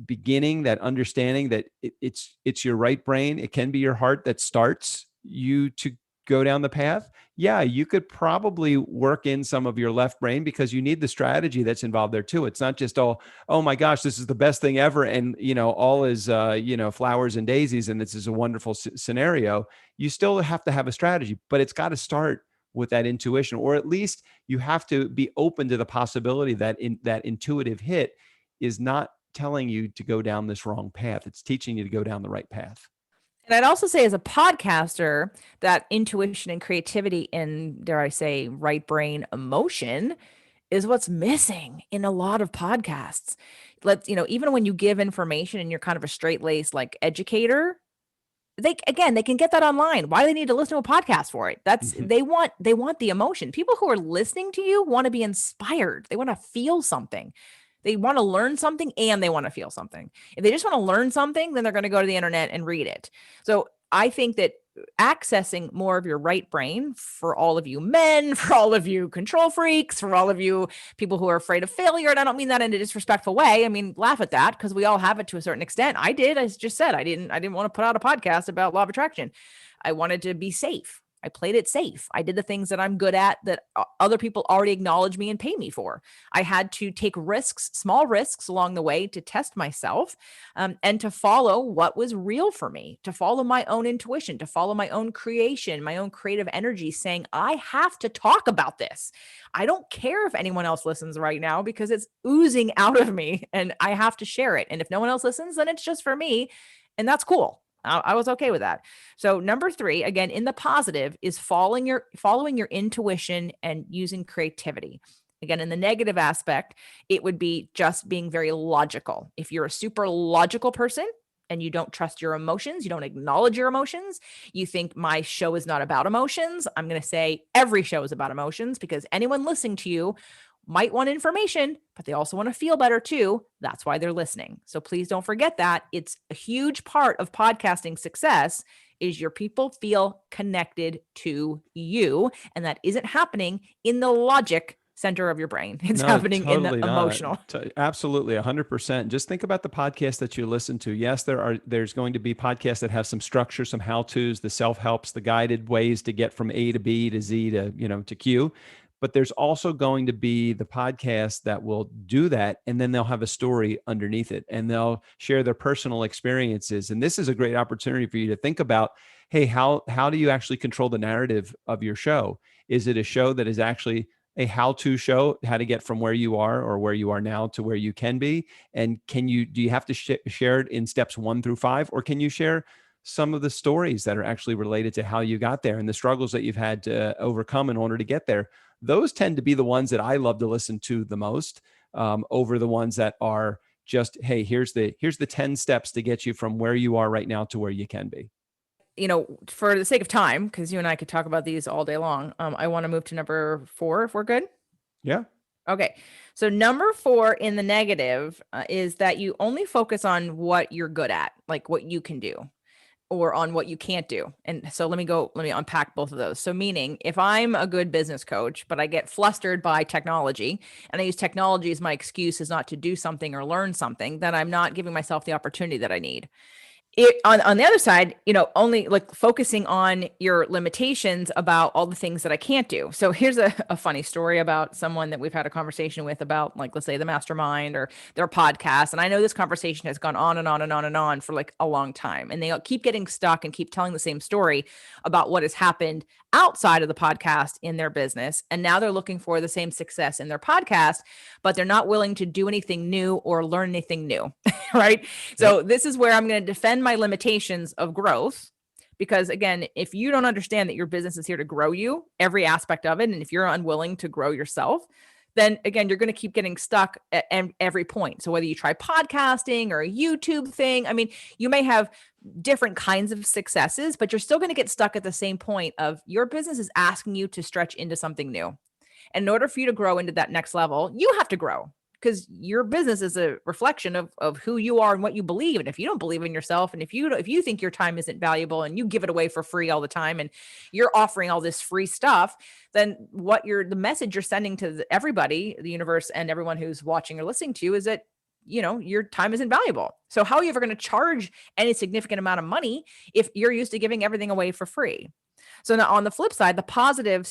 beginning, that understanding that it's your right brain, it can be your heart that starts you to go down the path. Yeah, you could probably work in some of your left brain because you need the strategy that's involved there too. It's not just oh my gosh, this is the best thing ever. And, all is, flowers and daisies. And this is a wonderful scenario. You still have to have a strategy, but it's got to start with that intuition, or at least you have to be open to the possibility that that intuitive hit is not telling you to go down this wrong path. It's teaching you to go down the right path. And I'd also say as a podcaster, that intuition and creativity and, dare I say, right brain emotion is what's missing in a lot of podcasts. Even when you give information and you're kind of a straight-laced like educator, they can get that online. Why do they need to listen to a podcast for it? They want the emotion. People who are listening to you want to be inspired. They want to feel something. They want to learn something and they want to feel something. If they just want to learn something, then they're going to go to the internet and read it. So I think that accessing more of your right brain for all of you men, for all of you control freaks, for all of you people who are afraid of failure, and I don't mean that in a disrespectful way. I mean, laugh at that because we all have it to a certain extent. I did. I just said I didn't want to put out a podcast about law of attraction. I wanted to be safe. I played it safe. I did the things that I'm good at that other people already acknowledge me and pay me for. I had to take risks, small risks along the way to test myself, and to follow what was real for me, to follow my own intuition, to follow my own creation, my own creative energy, saying, I have to talk about this. I don't care if anyone else listens right now because it's oozing out of me and I have to share it. And if no one else listens, then it's just for me. And that's cool. I was okay with that. So number 3, again, in the positive, is following your intuition and using creativity. Again, in the negative aspect, it would be just being very logical. If you're a super logical person and you don't trust your emotions, you don't acknowledge your emotions, you think my show is not about emotions, I'm going to say every show is about emotions, because anyone listening to you might want information, but they also want to feel better too. That's why they're listening. So please don't forget that. It's a huge part of podcasting success is your people feel connected to you. And that isn't happening in the logic center of your brain. It's happening in the emotional. Absolutely. 100%. Just think about the podcast that you listen to. Yes, there's going to be podcasts that have some structure, some how-tos, the self-helps, the guided ways to get from A to B to Z to Q. But there's also going to be the podcast that will do that. And then they'll have a story underneath it and they'll share their personal experiences. And this is a great opportunity for you to think about, hey, how do you actually control the narrative of your show? Is it a show that is actually a how-to show, how to get from where you are or where you are now to where you can be? And do you have to share it in steps 1 through 5, or can you share some of the stories that are actually related to how you got there and the struggles that you've had to overcome in order to get there? Those tend to be the ones that I love to listen to the most, over the ones that are just, hey, here's the 10 steps to get you from where you are right now to where you can be. For the sake of time, because you and I could talk about these all day long, I want to move to number 4 if we're good. Yeah. Okay. So number 4 in the negative is that you only focus on what you're good at, like what you can do, or on what you can't do. And so let me unpack both of those. So meaning, if I'm a good business coach, but I get flustered by technology and I use technology as my excuse is not to do something or learn something, then I'm not giving myself the opportunity that I need. On the other side, only like focusing on your limitations about all the things that I can't do. So here's a funny story about someone that we've had a conversation with about, like, let's say the mastermind or their podcast. And I know this conversation has gone on and on and on and on for like a long time. And they keep getting stuck and keep telling the same story about what has happened outside of the podcast in their business. And now they're looking for the same success in their podcast, but they're not willing to do anything new or learn anything new. Right. So this is where I'm going to defend my limitations of growth. Because again, if you don't understand that your business is here to grow you, every aspect of it, and if you're unwilling to grow yourself, then again, you're going to keep getting stuck at every point. So whether you try podcasting or a YouTube thing, I mean, you may have different kinds of successes, but you're still going to get stuck at the same point of your business is asking you to stretch into something new. And in order for you to grow into that next level, you have to grow, because your business is a reflection of who you are and what you believe. And if you don't believe in yourself, and if you think your time isn't valuable and you give it away for free all the time and you're offering all this free stuff, then the message you're sending to everybody, the universe, and everyone who's watching or listening to you is that, your time isn't valuable. So how are you ever going to charge any significant amount of money if you're used to giving everything away for free? So now on the flip side, the positive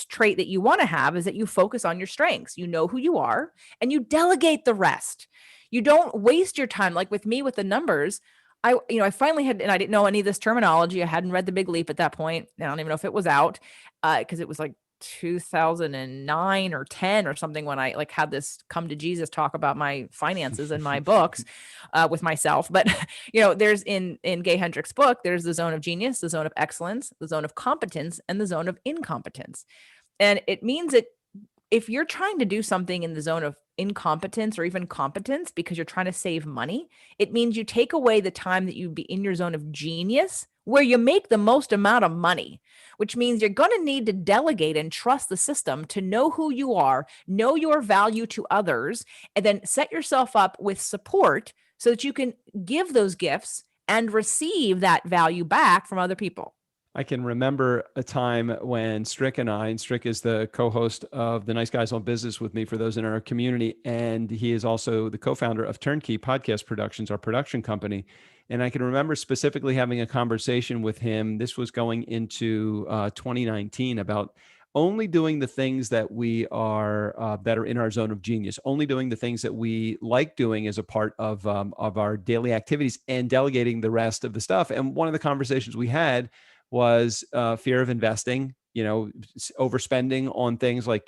trait that you want to have is that you focus on your strengths. You know who you are and you delegate the rest. You don't waste your time. Like with me, with the numbers, I finally had, and I didn't know any of this terminology. I hadn't read The Big Leap at that point. I don't even know if it was out, because it was like 2009 or 10 or something when I had this come to Jesus talk about my finances and my books with myself. But, there's in Gay Hendricks' book, there's the zone of genius, the zone of excellence, the zone of competence, and the zone of incompetence. And it means that if you're trying to do something in the zone of incompetence or even competence because you're trying to save money, it means you take away the time that you'd be in your zone of genius where you make the most amount of money, which means you're going to need to delegate and trust the system to know who you are, know your value to others, and then set yourself up with support so that you can give those gifts and receive that value back from other people. I can remember a time when Strick is the co-host of the Nice Guys on Business with me for those in our community. And he is also the co-founder of Turnkey Podcast Productions, our production company. And I can remember specifically having a conversation with him. This was going into 2019 about only doing the things that we are that are in our zone of genius, only doing the things that we like doing as a part of our daily activities, and delegating the rest of the stuff. And one of the conversations we had was fear of investing, overspending on things like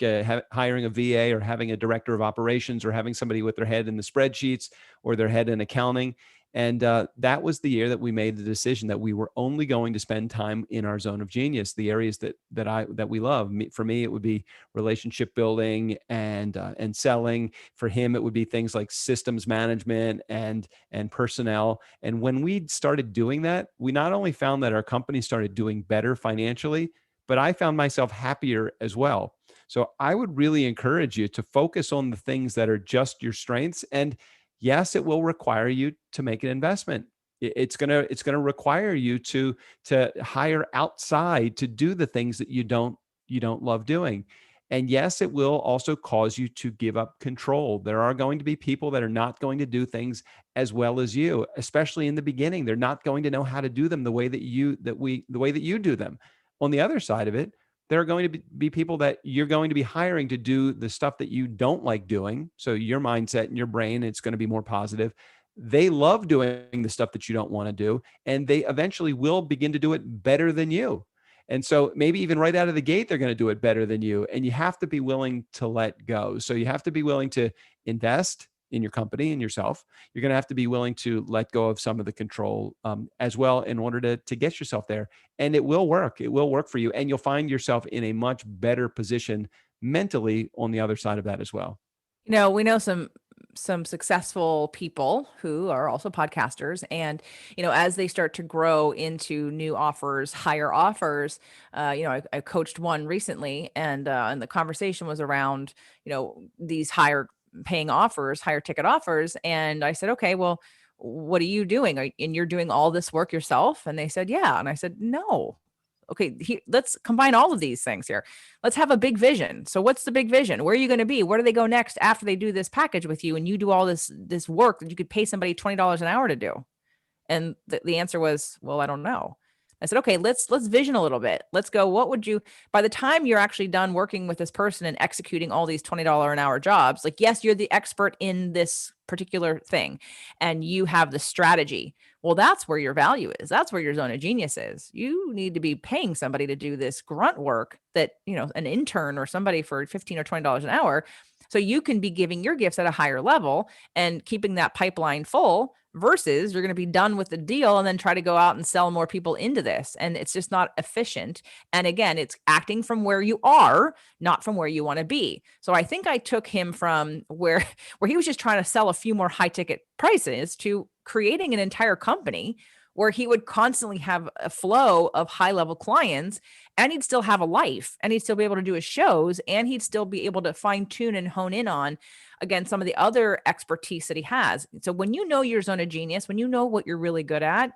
hiring a VA or having a director of operations or having somebody with their head in the spreadsheets or their head in accounting. And that was the year that we made the decision that we were only going to spend time in our zone of genius, the areas that we love. For me, it would be relationship building and selling. For him, it would be things like systems management and personnel. And when we started doing that, we not only found that our company started doing better financially, but I found myself happier as well. So I would really encourage you to focus on the things that are just your strengths. And yes, it will require you to make an investment. It's gonna require you to hire outside to do the things that you don't love doing. And yes, it will also cause you to give up control. There are going to be people that are not going to do things as well as you, especially in the beginning. They're not going to know how to do them the way that you do them. On the other side of it, there are going to be people that you're going to be hiring to do the stuff that you don't like doing. So your mindset and your brain, it's going to be more positive. They love doing the stuff that you don't want to do, and they eventually will begin to do it better than you. And so maybe even right out of the gate, they're going to do it better than you. And you have to be willing to let go. So you have to be willing to invest in your company and yourself. You're going to have to be willing to let go of some of the control as well in order to get yourself there. And it will work. It will work for you. And you'll find yourself in a much better position mentally on the other side of that as well. We know some successful people who are also podcasters, and as they start to grow into new offers, higher offers, I coached one recently, and the conversation was around these higher paying offers, higher ticket offers, and I said, okay, well, what are you doing? And you're doing all this work yourself? And they said, yeah. And I said, no. Okay, let's combine all of these things here. Let's have a big vision. So what's the big vision? Where are you going to be? Where do they go next after they do this package with you and you do all this work that you could pay somebody $20 an hour to do? And the answer was, well, I don't know. I said, okay, let's vision a little bit. Let's go. What would you, by the time you're actually done working with this person and executing all these $20 an hour jobs, like, yes, you're the expert in this particular thing and you have the strategy. Well, that's where your value is. That's where your zone of genius is. You need to be paying somebody to do this grunt work that, an intern or somebody for $15 or $20 an hour. So you can be giving your gifts at a higher level and keeping that pipeline full, versus you're going to be done with the deal and then try to go out and sell more people into this. And it's just not efficient. And again, it's acting from where you are, not from where you want to be. So I think I took him from where he was just trying to sell a few more high ticket prices to creating an entire company where he would constantly have a flow of high level clients, and he'd still have a life, and he'd still be able to do his shows, and he'd still be able to fine tune and hone in on, again, some of the other expertise that he has. So when you know your zone of genius, when you know what you're really good at,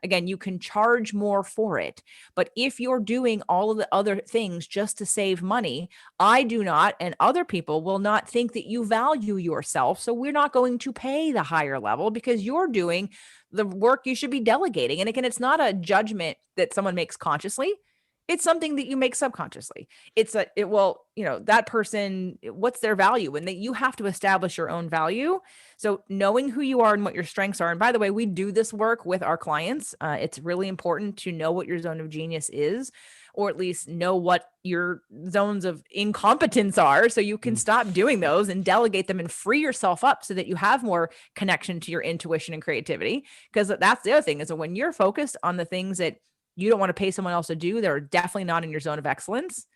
again, you can charge more for it. But if you're doing all of the other things just to save money, I do not, and other people will not think that you value yourself. So we're not going to pay the higher level because you're doing the work you should be delegating. And again, it's not a judgment that someone makes consciously. It's something that you make subconsciously. That person, what's their value? And that you have to establish your own value. So knowing who you are and what your strengths are. And by the way, we do this work with our clients. It's really important to know what your zone of genius is, or at least know what your zones of incompetence are, so you can stop doing those and delegate them and free yourself up so that you have more connection to your intuition and creativity. Because that's the other thing, is that when you're focused on the things that you don't want to pay someone else to do, they're definitely not in your zone of excellence,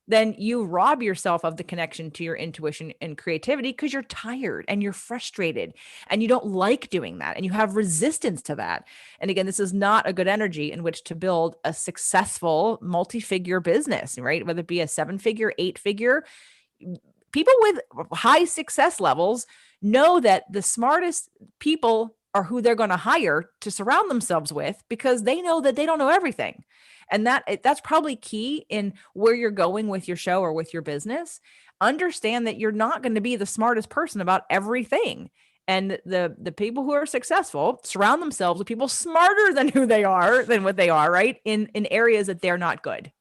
then you rob yourself of the connection to your intuition and creativity because you're tired and you're frustrated and you don't like doing that and you have resistance to that. And again, this is not a good energy in which to build a successful multi-figure business, right? Whether it be a 7-figure, 8-figure. People with high success levels know that the smartest people are who they're going to hire to surround themselves with, because they know that they don't know everything. And that's probably key in where you're going with your show or with your business. Understand that you're not going to be the smartest person about everything. And the people who are successful surround themselves with people smarter than what they are, right? In areas that they're not good.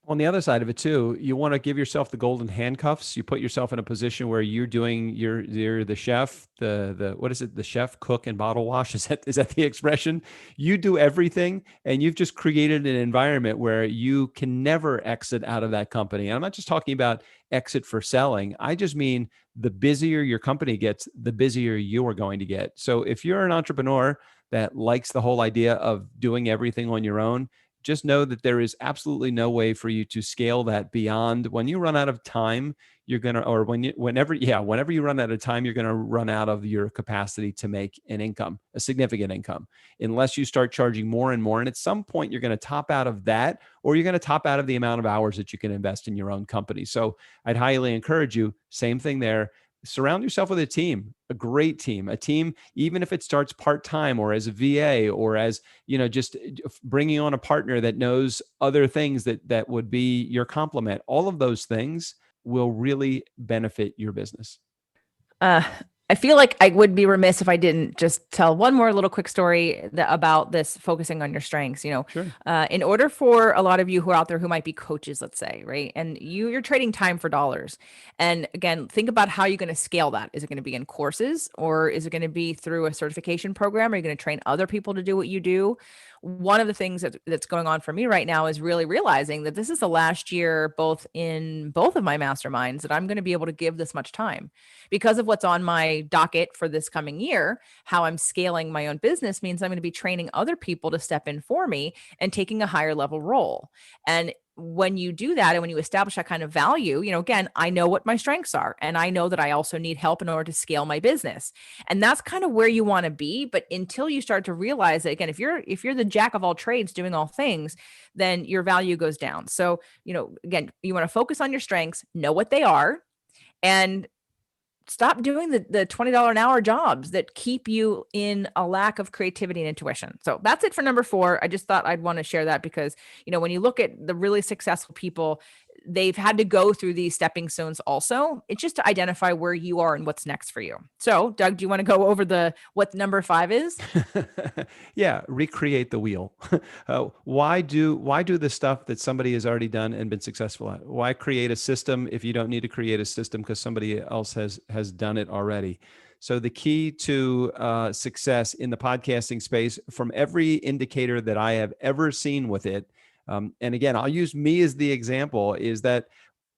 On the other side of it too, you want to give yourself the golden handcuffs. You put yourself in a position where you're doing you're the chef, the what is it? The chef, cook, and bottle wash. Is that the expression? You do everything, and you've just created an environment where you can never exit out of that company. And I'm not just talking about exit for selling. I just mean the busier your company gets, the busier you are going to get. So if you're an entrepreneur that likes the whole idea of doing everything on your own, just know that there is absolutely no way for you to scale that beyond when you run out of time. Whenever you run out of time, you're going to run out of your capacity to make an income, a significant income, unless you start charging more and more. And at some point, you're going to top out of that, or you're going to top out of the amount of hours that you can invest in your own company. So I'd highly encourage you, same thing there. Surround yourself with a team, a great team, even if it starts part-time or as a VA or as, just bringing on a partner that knows other things that would be your complement. All of those things will really benefit your business. I feel like I would be remiss if I didn't just tell one more little quick story about this focusing on your strengths. Sure. In order for a lot of you who are out there who might be coaches, let's say, right, and you're trading time for dollars. And again, think about how you're going to scale that. Is it going to be in courses, or is it going to be through a certification program? Are you going to train other people to do what you do? One of the things that's going on for me right now is really realizing that this is the last year, in both of my masterminds, that I'm going to be able to give this much time because of what's on my docket for this coming year. How I'm scaling my own business means I'm going to be training other people to step in for me and taking a higher level role. And when you do that, and when you establish that kind of value, again, I know what my strengths are, and I know that I also need help in order to scale my business. And that's kind of where you want to be. But until you start to realize that, again, if you're the jack of all trades doing all things, then your value goes down. So, again, you want to focus on your strengths, know what they are, and stop doing the $20 an hour jobs that keep you in a lack of creativity and intuition. So that's it for number 4. I just thought I'd want to share that because, when you look at the really successful people, they've had to go through these stepping stones also. It's just to identify where you are and what's next for you. So, Doug, do you want to go over what number 5 is? Yeah, recreate the wheel. Why do the stuff that somebody has already done and been successful at? Why create a system if you don't need to create a system because somebody else has done it already? So the key to success in the podcasting space, from every indicator that I have ever seen with it, and again, I'll use me as the example, is that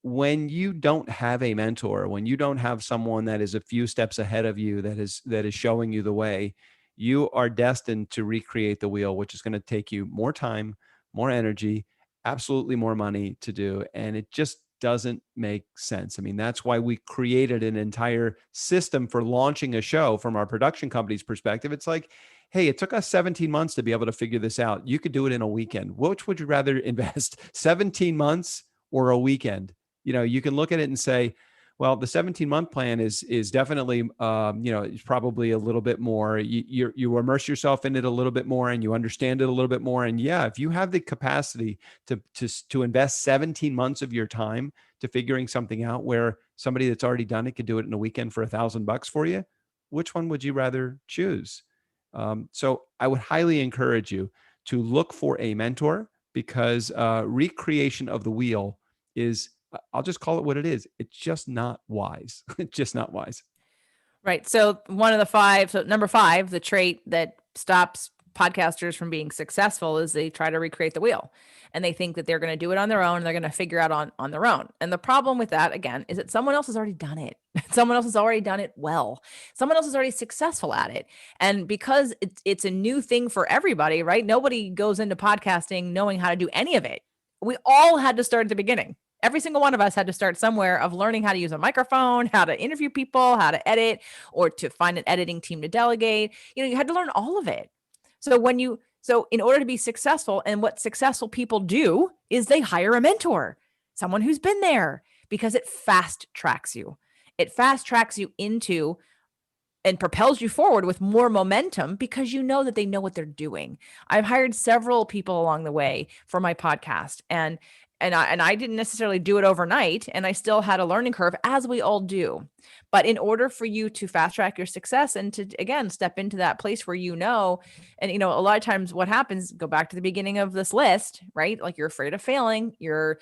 when you don't have a mentor, when you don't have someone that is a few steps ahead of you, that is showing you the way, you are destined to recreate the wheel, which is going to take you more time, more energy, absolutely more money to do. And it just doesn't make sense. I mean, that's why we created an entire system for launching a show from our production company's perspective. It's like, hey, it took us 17 months to be able to figure this out. You could do it in a weekend. Which would you rather invest, 17 months or a weekend? You can look at it and say, well, the 17-month plan is definitely, it's probably a little bit more. You immerse yourself in it a little bit more, and you understand it a little bit more. And yeah, if you have the capacity to invest 17 months of your time to figuring something out, where somebody that's already done it could do it in a weekend for $1,000 for you, which one would you rather choose? So I would highly encourage you to look for a mentor, because recreation of the wheel is, I'll just call it what it is. It's just not wise. It's just not wise. Right. So number 5, the trait that stops podcasters from being successful is they try to recreate the wheel, and they think that they're going to do it on their own. And they're going to figure out on their own. And the problem with that, again, is that someone else has already done it. Someone else has already done it well. Someone else is already successful at it. And because it's a new thing for everybody, right? Nobody goes into podcasting knowing how to do any of it. We all had to start at the beginning. Every single one of us had to start somewhere of learning how to use a microphone, how to interview people, how to edit, or to find an editing team to delegate. You had to learn all of it. So in order to be successful, and what successful people do is they hire a mentor, someone who's been there, because it fast tracks you. It fast tracks you into and propels you forward with more momentum, because you know that they know what they're doing. I've hired several people along the way for my podcast, and I didn't necessarily do it overnight, and I still had a learning curve, as we all do. But in order for you to fast track your success and to, again, step into that place where and a lot of times what happens, go back to the beginning of this list, right? Like, you're afraid of failing, you're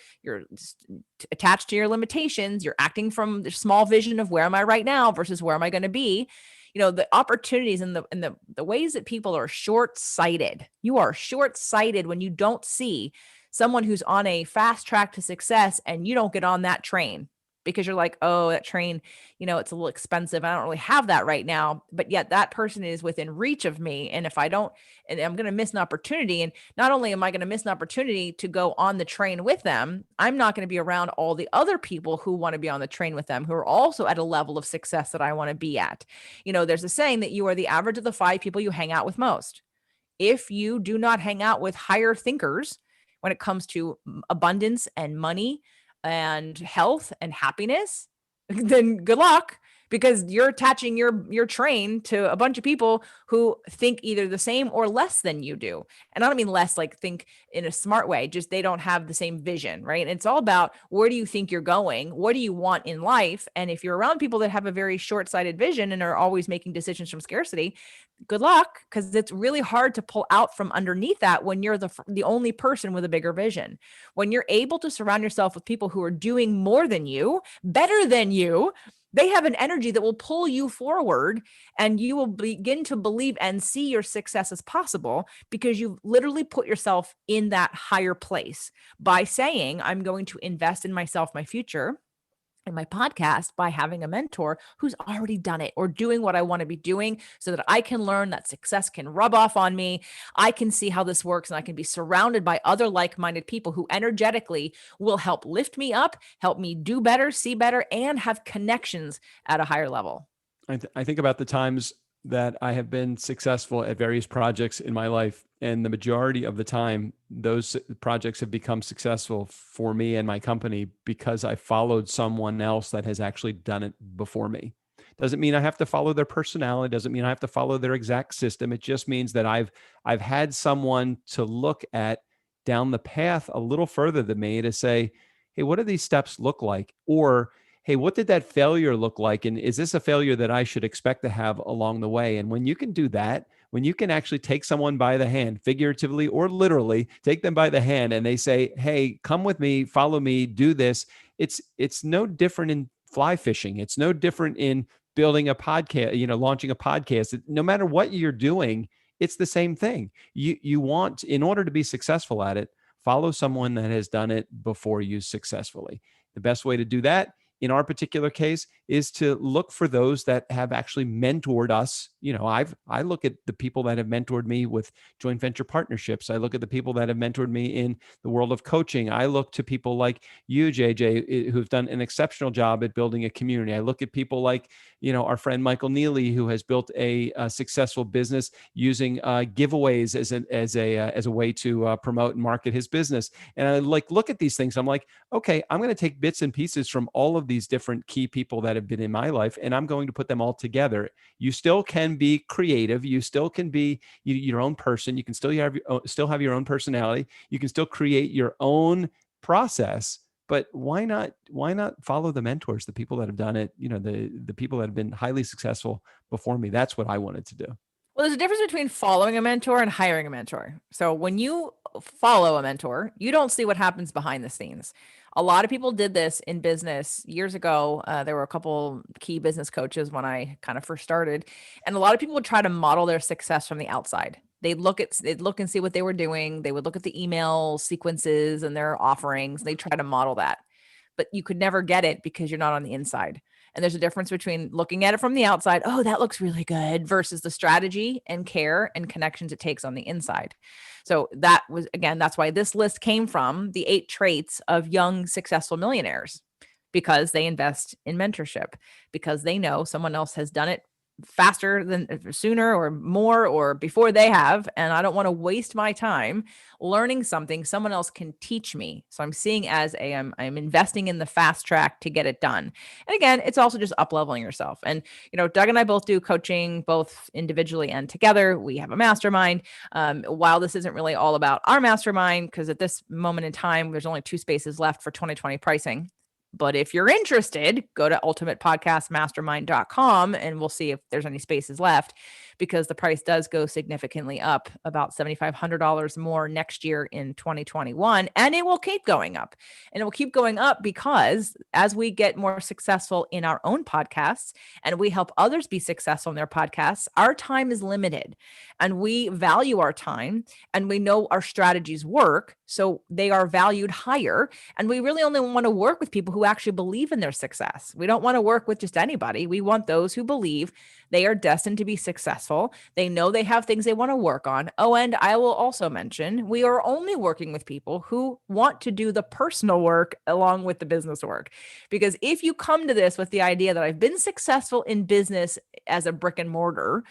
attached to your limitations, you're acting from the small vision of where am I right now versus where am I going to be. The opportunities and the ways that people are short-sighted. You are short-sighted when you don't see someone who's on a fast track to success and you don't get on that train, because you're like, oh, that train, it's a little expensive. I don't really have that right now. But yet that person is within reach of me. And if I don't, and I'm going to miss an opportunity. And not only am I going to miss an opportunity to go on the train with them, I'm not going to be around all the other people who want to be on the train with them, who are also at a level of success that I want to be at. There's a saying that you are the average of the 5 people you hang out with most. If you do not hang out with higher thinkers when it comes to abundance and money and health and happiness, then good luck, because you're attaching your train to a bunch of people who think either the same or less than you do. And I don't mean less, like think in a smart way, just they don't have the same vision, right? And it's all about, where do you think you're going? What do you want in life? And if you're around people that have a very short-sighted vision and are always making decisions from scarcity, good luck, because it's really hard to pull out from underneath that when you're the only person with a bigger vision. When you're able to surround yourself with people who are doing more than you, better than you, they have an energy that will pull you forward, and you will begin to believe and see your success as possible, because you've literally put yourself in that higher place by saying, I'm going to invest in myself, my future, in my podcast, by having a mentor who's already done it or doing what I want to be doing, so that I can learn, that success can rub off on me. I can see how this works, and I can be surrounded by other like-minded people who energetically will help lift me up, help me do better, see better, and have connections at a higher level. I think about the times that I have been successful at various projects in my life, and the majority of the time, those projects have become successful for me and my company because I followed someone else that has actually done it before me. Doesn't mean I have to follow their personality. Doesn't mean I have to follow their exact system. It just means that I've had someone to look at down the path a little further than me, to say, hey, what do these steps look like? Or, hey, what did that failure look like? And is this a failure that I should expect to have along the way? And when you can do that, when you can actually take someone by the hand, figuratively or literally, take them by the hand, and they say, hey, come with me, follow me, do this. It's no different in fly fishing. It's no different in building a podcast, launching a podcast. No matter what you're doing, it's the same thing. You want, in order to be successful at it, follow someone that has done it before you successfully. The best way to do that, in our particular case, is to look for those that have actually mentored us. I look at the people that have mentored me with joint venture partnerships. I look at the people that have mentored me in the world of coaching. I look to people like you, JJ, who've done an exceptional job at building a community. I look at people like, our friend Michael Neely, who has built a successful business using giveaways as a way to promote and market his business. And I look at these things. I'm like, okay, I'm going to take bits and pieces from all of these different key people that have been in my life, and I'm going to put them all together. You still can be creative. You still can be your own person. You can still have your own personality. You can still create your own process. But why not follow the mentors, the people that have done it, the people that have been highly successful before me? That's what I wanted to do. Well, there's a difference between following a mentor and hiring a mentor. So when you follow a mentor, you don't see what happens behind the scenes. A lot of people did this in business years ago. There were a couple key business coaches when I kind of first started, and a lot of people would try to model their success from the outside. They'd look and see what they were doing. They would look at the email sequences and their offerings. They try to model that, but you could never get it because you're not on the inside. And there's a difference between looking at it from the outside, oh, that looks really good, versus the strategy and care and connections it takes on the inside. So that's why this list came from the 8 traits of young, successful millionaires, because they invest in mentorship, because they know someone else has done it faster than sooner or more or before they have. And I don't want to waste my time learning something someone else can teach me. So I'm seeing as I'm investing in the fast track to get it done. And again, it's also just up leveling yourself. And, Doug and I both do coaching, both individually and together. We have a mastermind. While this isn't really all about our mastermind, because at this moment in time, there's only 2 spaces left for 2020 pricing. But if you're interested, go to ultimatepodcastmastermind.com and we'll see if there's any spaces left, because the price does go significantly up, about $7,500 more next year in 2021. And it will keep going up. And it will keep going up because as we get more successful in our own podcasts and we help others be successful in their podcasts, our time is limited and we value our time and we know our strategies work. So they are valued higher. And we really only want to work with people who actually believe in their success. We don't want to work with just anybody. We want those who believe they are destined to be successful. They know they have things they want to work on. Oh, and I will also mention, we are only working with people who want to do the personal work along with the business work. Because if you come to this with the idea that I've been successful in business as a brick and mortar,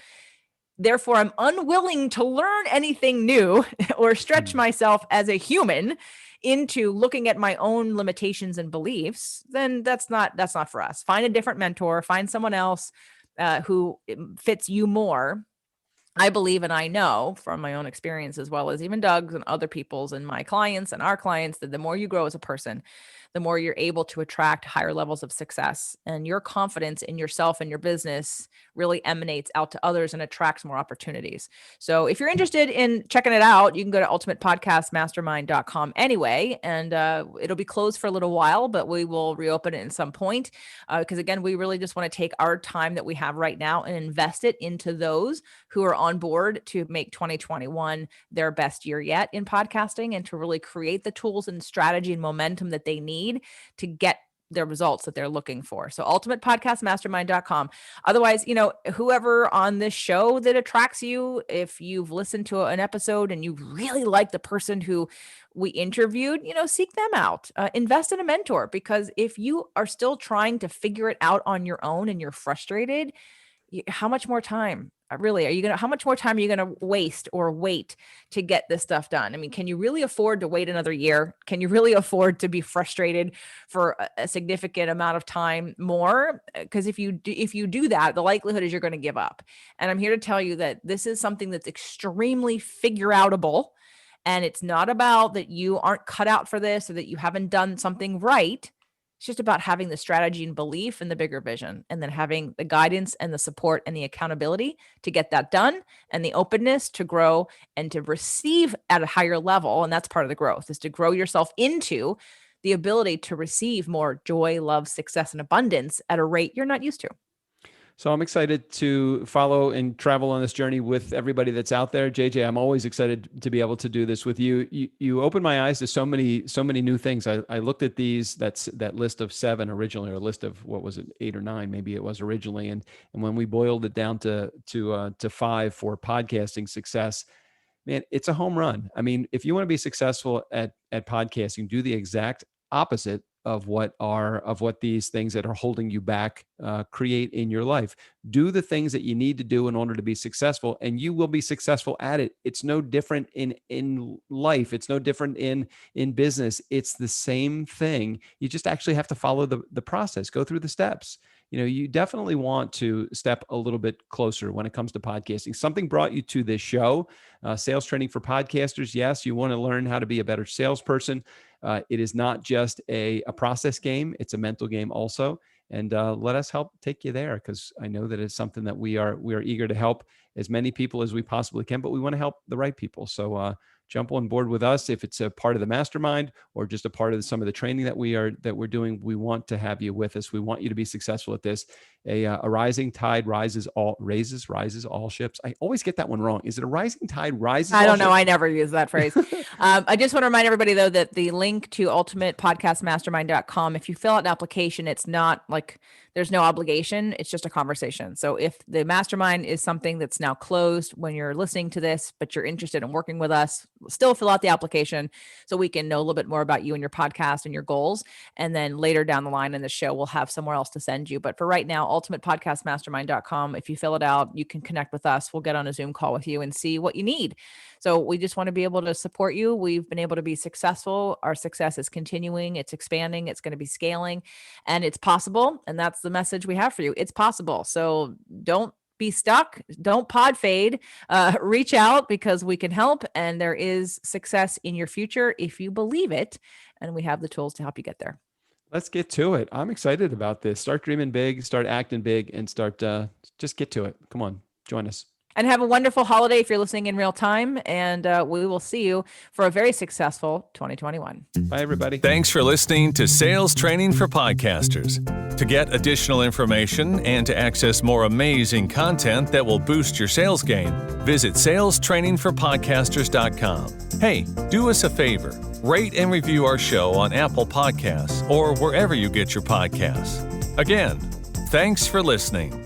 therefore, I'm unwilling to learn anything new or stretch myself as a human into looking at my own limitations and beliefs, then that's not for us. Find a different mentor, find someone else who fits you more. I believe, and I know from my own experience, as well as even Doug's and other people's and my clients and our clients, that the more you grow as a person, the more you're able to attract higher levels of success, and your confidence in yourself and your business really emanates out to others and attracts more opportunities. So if you're interested in checking it out, you can go to ultimatepodcastmastermind.com anyway, and it'll be closed for a little while, but we will reopen it at some point. Because again, we really just want to take our time that we have right now and invest it into those who are on board to make 2021 their best year yet in podcasting, and to really create the tools and strategy and momentum that they need to get their results that they're looking for. So ultimatepodcastmastermind.com. Otherwise, whoever on this show that attracts you, if you've listened to an episode and you really like the person who we interviewed, seek them out, invest in a mentor, because if you are still trying to figure it out on your own and you're frustrated, how much more time how much more time are you going to waste or wait to get this stuff done? I mean, can you really afford to wait another year? Can you really afford to be frustrated for a significant amount of time more? Because if you do that, the likelihood is you're going to give up. And I'm here to tell you that this is something that's extremely figure outable. And it's not about that you aren't cut out for this or that you haven't done something right. It's just about having the strategy and belief in the bigger vision, and then having the guidance and the support and the accountability to get that done, and the openness to grow and to receive at a higher level. And that's part of the growth, is to grow yourself into the ability to receive more joy, love, success, and abundance at a rate you're not used to. So I'm excited to follow and travel on this journey with everybody that's out there. JJ, I'm always excited to be able to do this with you. You opened my eyes to so many new things. I looked at that list of 7 originally, or a list of, what was it, 8 or 9, maybe it was originally. And when we boiled it down to 5 for podcasting success, man, it's a home run. I mean, if you want to be successful at podcasting, do the exact opposite of what these things that are holding you back create in your life. Do the things that you need to do in order to be successful, and you will be successful at it. It's no different in life. It's no different in business. It's the same thing. You just actually have to follow the process, go through the steps. You definitely want to step a little bit closer when it comes to podcasting. Something brought you to this show, sales training for podcasters. Yes, you want to learn how to be a better salesperson. It is not just a process game. It's a mental game also. And let us help take you there, because I know that it's something that we are eager to help as many people as we possibly can, but we want to help the right people. So jump on board with us. If it's a part of the mastermind or just a part of some of the training that we're doing, we want to have you with us. We want you to be successful at this. A rising tide rises all ships. I always get that one wrong. Is it a rising tide rises? I don't know. I never use that phrase. I just want to remind everybody, though, that the link to ultimatepodcastmastermind.com, if you fill out an application, it's not like There's no obligation. It's just a conversation. So if the mastermind is something that's now closed when you're listening to this, but you're interested in working with us, still fill out the application so we can know a little bit more about you and your podcast and your goals. And then later down the line in the show, we'll have somewhere else to send you. But for right now, ultimatepodcastmastermind.com. If you fill it out, you can connect with us. We'll get on a Zoom call with you and see what you need. So we just want to be able to support you. We've been able to be successful. Our success is continuing. It's expanding. It's going to be scaling, and it's possible. And that's the message we have for you. It's possible. So don't be stuck. Don't pod fade. Reach out because we can help. And there is success in your future if you believe it. And we have the tools to help you get there. Let's get to it. I'm excited about this. Start dreaming big, start acting big, and start just get to it. Come on, join us. And have a wonderful holiday if you're listening in real time. And we will see you for a very successful 2021. Bye, everybody. Thanks for listening to Sales Training for Podcasters. To get additional information and to access more amazing content that will boost your sales game, visit salestrainingforpodcasters.com. Hey, do us a favor. Rate and review our show on Apple Podcasts or wherever you get your podcasts. Again, thanks for listening.